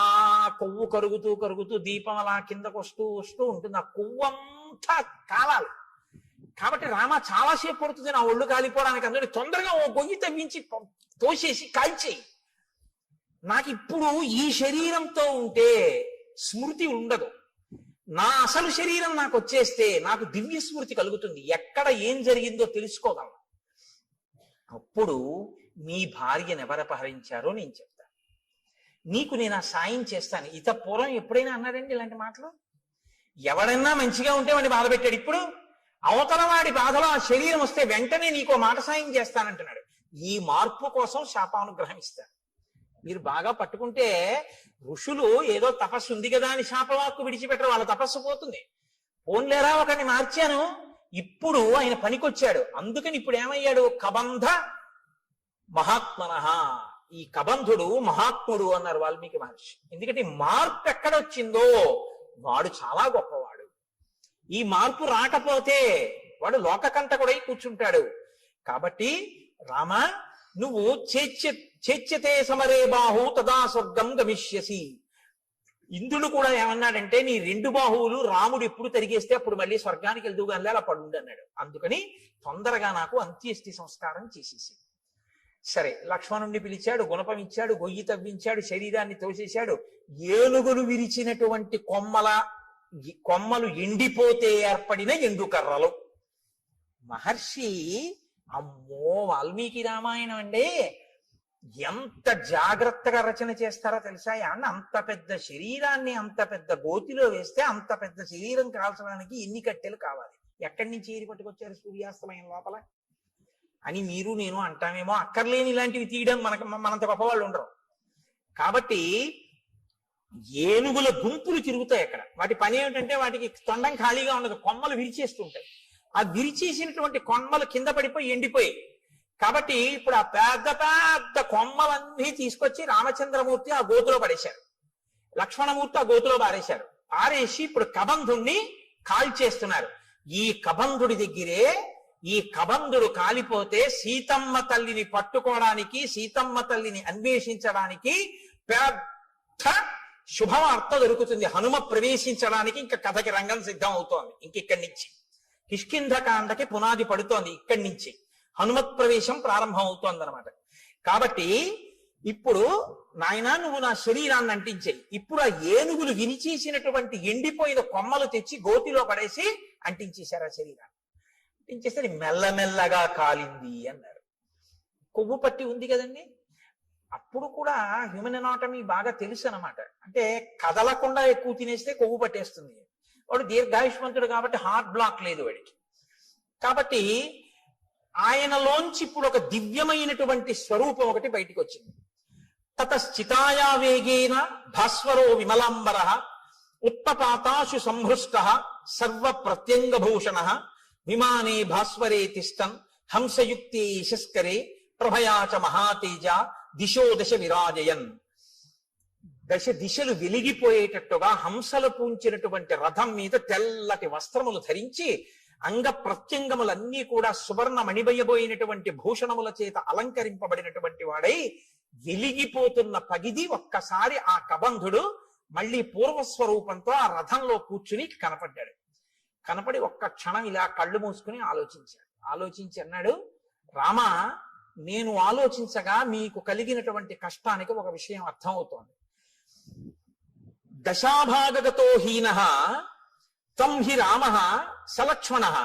కొవ్వు కరుగుతూ దీపం అలా కిందకు వస్తూ ఉంటుంది. ఆ కొవ్వు అంతా కాలాలి. కాబట్టి రామ చాలాసేపు పడుతుంది నా ఒళ్ళు కాలిపోవడానికి. అందుకని తొందరగా ఓ గొయ్యి తవ్వించి తోసేసి కాల్చేయి. నాకు ఇప్పుడు ఈ శరీరంతో ఉంటే స్మృతి ఉండదు. నా అసలు శరీరం నాకు వచ్చేస్తే నాకు దివ్య స్మృతి కలుగుతుంది, ఎక్కడ ఏం జరిగిందో తెలుసుకోగలను. అప్పుడు మీ భార్యను ఎవరు అపహరించారో నేను చెప్తాను, నీకు నేను ఆ సాయం చేస్తాను. ఇత పూర్వం ఎప్పుడైనా అన్నాడండి ఇలాంటి మాటలు? ఎవడన్నా మంచిగా ఉంటే వాడిని బాధ పెట్టాడు. ఇప్పుడు అవతల వాడి బాధలో ఆ శరీరం వస్తే వెంటనే నీకో మాట సాయం చేస్తానంటున్నాడు. ఈ మార్పు కోసం శాపానుగ్రహం ఇస్తాడు. మీరు బాగా పట్టుకుంటే ఋషులు ఏదో తపస్సు ఉంది కదా అని శాపవాక్కు విడిచిపెట్టరు, వాళ్ళ తపస్సు పోతుంది. పోన్లేరా ఒకరిని మార్చాను, ఇప్పుడు ఆయన పనికొచ్చాడు. అందుకని ఇప్పుడు ఏమయ్యాడు? కబంధ మహాత్మనః. ఈ కబంధుడు మహాత్ముడు అన్నారు వాల్మీకి మహర్షి. ఎందుకంటే మార్పు ఎక్కడొచ్చిందో వాడు చాలా గొప్పవాడు. ఈ మార్పు రాకపోతే వాడు లోకకంటకుడై కూర్చుంటాడు. కాబట్టి రామ, నువ్వు చేచ్యతే సమరే బాహు తదా స్వర్గం గమిష్యసి. ఇంద్రుడు కూడా ఏమన్నాడంటే, నీ 2 బాహువులు రాముడు ఎప్పుడు తరిగేస్తే అప్పుడు మళ్ళీ స్వర్గానికి వెళ్దుగానే అలా పడుండి అన్నాడు. అందుకని తొందరగా నాకు అంత్యేష్టి సంస్కారం చేసేసి. సరే, లక్ష్మణుణ్ణి పిలిచాడు, గుణపం ఇచ్చాడు, గొయ్యి తవ్వించాడు, శరీరాన్ని తోసేశాడు. ఏనుగులు విరిచినటువంటి కొమ్మలు ఎండిపోతే ఏర్పడిన ఎండుకర్రలు. మహర్షి, అమ్మో వాల్మీకి రామాయణం అండి, ఎంత జాగ్రత్తగా రచన చేస్తారో తెలుసా? అంత పెద్ద శరీరాన్ని అంత పెద్ద గోతిలో వేస్తే అంత పెద్ద శరీరం కాల్చడానికి ఎన్ని కట్టెలు కావాలి, ఎక్కడి నుంచి ఏరి పట్టుకొచ్చారు సూర్యాస్తమయం లోపల అని మీరు నేను అంటామేమో. అక్కర్లేని ఇలాంటివి తీయడం మనంత గొప్పవాళ్ళు ఉండరు. కాబట్టి ఏనుగుల గుంపులు తిరుగుతాయి అక్కడ. వాటి పని ఏమిటంటే వాటికి తొండం ఖాళీగా ఉండదు, కొమ్మలు విరిచేస్తుంటాయి. ఆ విరిచేసినటువంటి కొమ్మలు కింద పడిపోయి ఎండిపోయి. కాబట్టి ఇప్పుడు ఆ పెద్ద పెద్ద కొమ్మలన్నీ తీసుకొచ్చి రామచంద్రమూర్తి ఆ గోతులో పడేశారు, లక్ష్మణమూర్తి ఆ గోతులో పారేశారు. పారేసి ఇప్పుడు కబంధుణ్ణి కాల్చేస్తున్నారు. ఈ కబంధుడి దగ్గరే ఈ కబంధుడు కాలిపోతే సీతమ్మ తల్లిని పట్టుకోవడానికి, సీతమ్మ తల్లిని అన్వేషించడానికి పెద్ద శుభవార్త దొరుకుతుంది. హనుమ ప్రవేశించడానికి ఇంకా కథకి రంగం సిద్ధం అవుతోంది. ఇక్కడి నుంచి కిష్కింధకాండకి పునాది పడుతోంది. ఇక్కడి నుంచి హనుమత్ ప్రవేశం ప్రారంభం అవుతోంది అనమాట. కాబట్టి ఇప్పుడు నాయన నువ్వు నా శరీరాన్ని అంటించేయి. ఇప్పుడు ఆ ఏనుగులు వినిచేసినటువంటి ఎండిపోయిన కొమ్మలు తెచ్చి గోతిలో పడేసి అంటించేశారు ఆ శరీరాన్ని. అంటించేస్తే మెల్లమెల్లగా కాలింది అన్నారు. కొవ్వు పట్టి ఉంది కదండి. అప్పుడు కూడా హ్యూమన్ ఎనాటమీ బాగా తెలుసు అనమాట. అంటే కదలకుండా ఎక్కువ తినేస్తే కొవ్వు పట్టేస్తుంది. వాడు దీర్ఘాయుష్మంతుడు కాబట్టి హార్ట్ బ్లాక్ లేదు వాడికి. కాబట్టి ఆయనలోంచి ఇప్పుడు ఒక దివ్యమైనటువంటి స్వరూపం ఒకటి బయటికి వచ్చింది. తతశ్చితాయా వేగేన భాస్వరో విమలాంబర ఉత్పపాతాశు సంహృష్ట సర్వ ప్రత్యంగభూషణ విమానే భాస్వరే తిష్టన్ హంసయుక్తే యశస్కరే ప్రభయాచ మహాతేజ దిశో దశ విరాజయన్. దశ దిశలు వెలిగిపోయేటట్టుగా హంసలు పూంచినటువంటి రథం మీద తెల్లటి వస్త్రములు ధరించి అంగ ప్రత్యంగములన్నీ కూడా సువర్ణ మణిబయబోయినటువంటి భూషణముల చేత అలంకరింపబడినటువంటి వాడై వెలిగిపోతున్న పగిది ఒక్కసారి ఆ కబంధుడు మళ్ళీ పూర్వస్వరూపంతో ఆ రథంలో కూర్చుని కనపడ్డాడు. కనపడి ఒక్క క్షణం ఇలా కళ్ళు మూసుకుని ఆలోచించాడు. ఆలోచించి అన్నాడు, రామ, నేను ఆలోచించగా మీకు కలిగినటువంటి కష్టానికి ఒక విషయం అర్థమవుతోంది. దశాభాగగతో హీనః తం హి రామః సలక్ష్మణః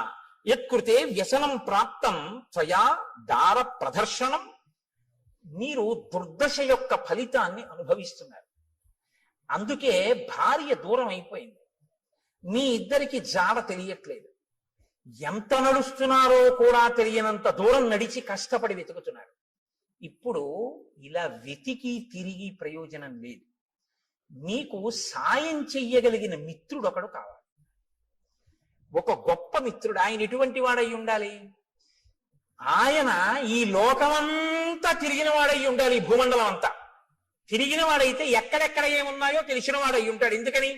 యత్కృతే వ్యసనం ప్రాప్తం త్వయా దార ప్రదర్శనం. మీరు దుర్దశ యొక్క ఫలితాన్ని అనుభవిస్తున్నారు. అందుకే భార్య దూరం అయిపోయింది. మీ ఇద్దరికి జాడ తెలియట్లేదు. ఎంత నడుస్తున్నారో కూడా తెలియనంత దూరం నడిచి కష్టపడి వెతుకుతున్నారు. ఇప్పుడు ఇలా వెతికి తిరిగి ప్రయోజనం లేదు. మీకు సాయం చెయ్యగలిగిన మిత్రుడు ఒకడు కావాలి. ఒక గొప్ప మిత్రుడు. ఆయన ఎటువంటి వాడై ఉండాలి? ఆయన ఈ లోకమంతా తిరిగిన వాడై ఉండాలి. ఈ భూమండలం అంతా తిరిగిన వాడైతే ఎక్కడెక్కడ ఏమున్నాయో తెలిసిన వాడై ఉంటాడు. ఎందుకని?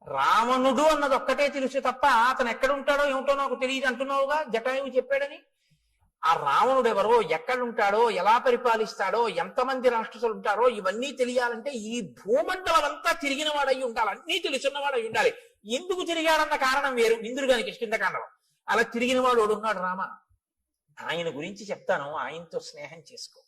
రావణుడు అన్నది ఒక్కటే తెలుసు తప్ప అతను ఎక్కడుంటాడో ఏమిటో నాకు తెలియదు అంటున్నావుగా, జటాయువు చెప్పాడని. ఆ రావణుడు ఎవరో, ఎక్కడుంటాడో, ఎలా పరిపాలిస్తాడో, ఎంతమంది రాక్షసులు ఉంటారో ఇవన్నీ తెలియాలంటే ఈ భూమండలం అంతా తిరిగిన వాడై ఉండాలి. అన్నీ తెలుసున్నవాడై ఉండాలి. ఎందుకు తిరిగాడన్న కారణం వేరు. ఇంద్రుడిగానికి కిష్కింధకాండలో అలా తిరిగిన వాడు ఉన్నాడు రామ. ఆయన గురించి చెప్తాను, ఆయనతో స్నేహం చేసుకో.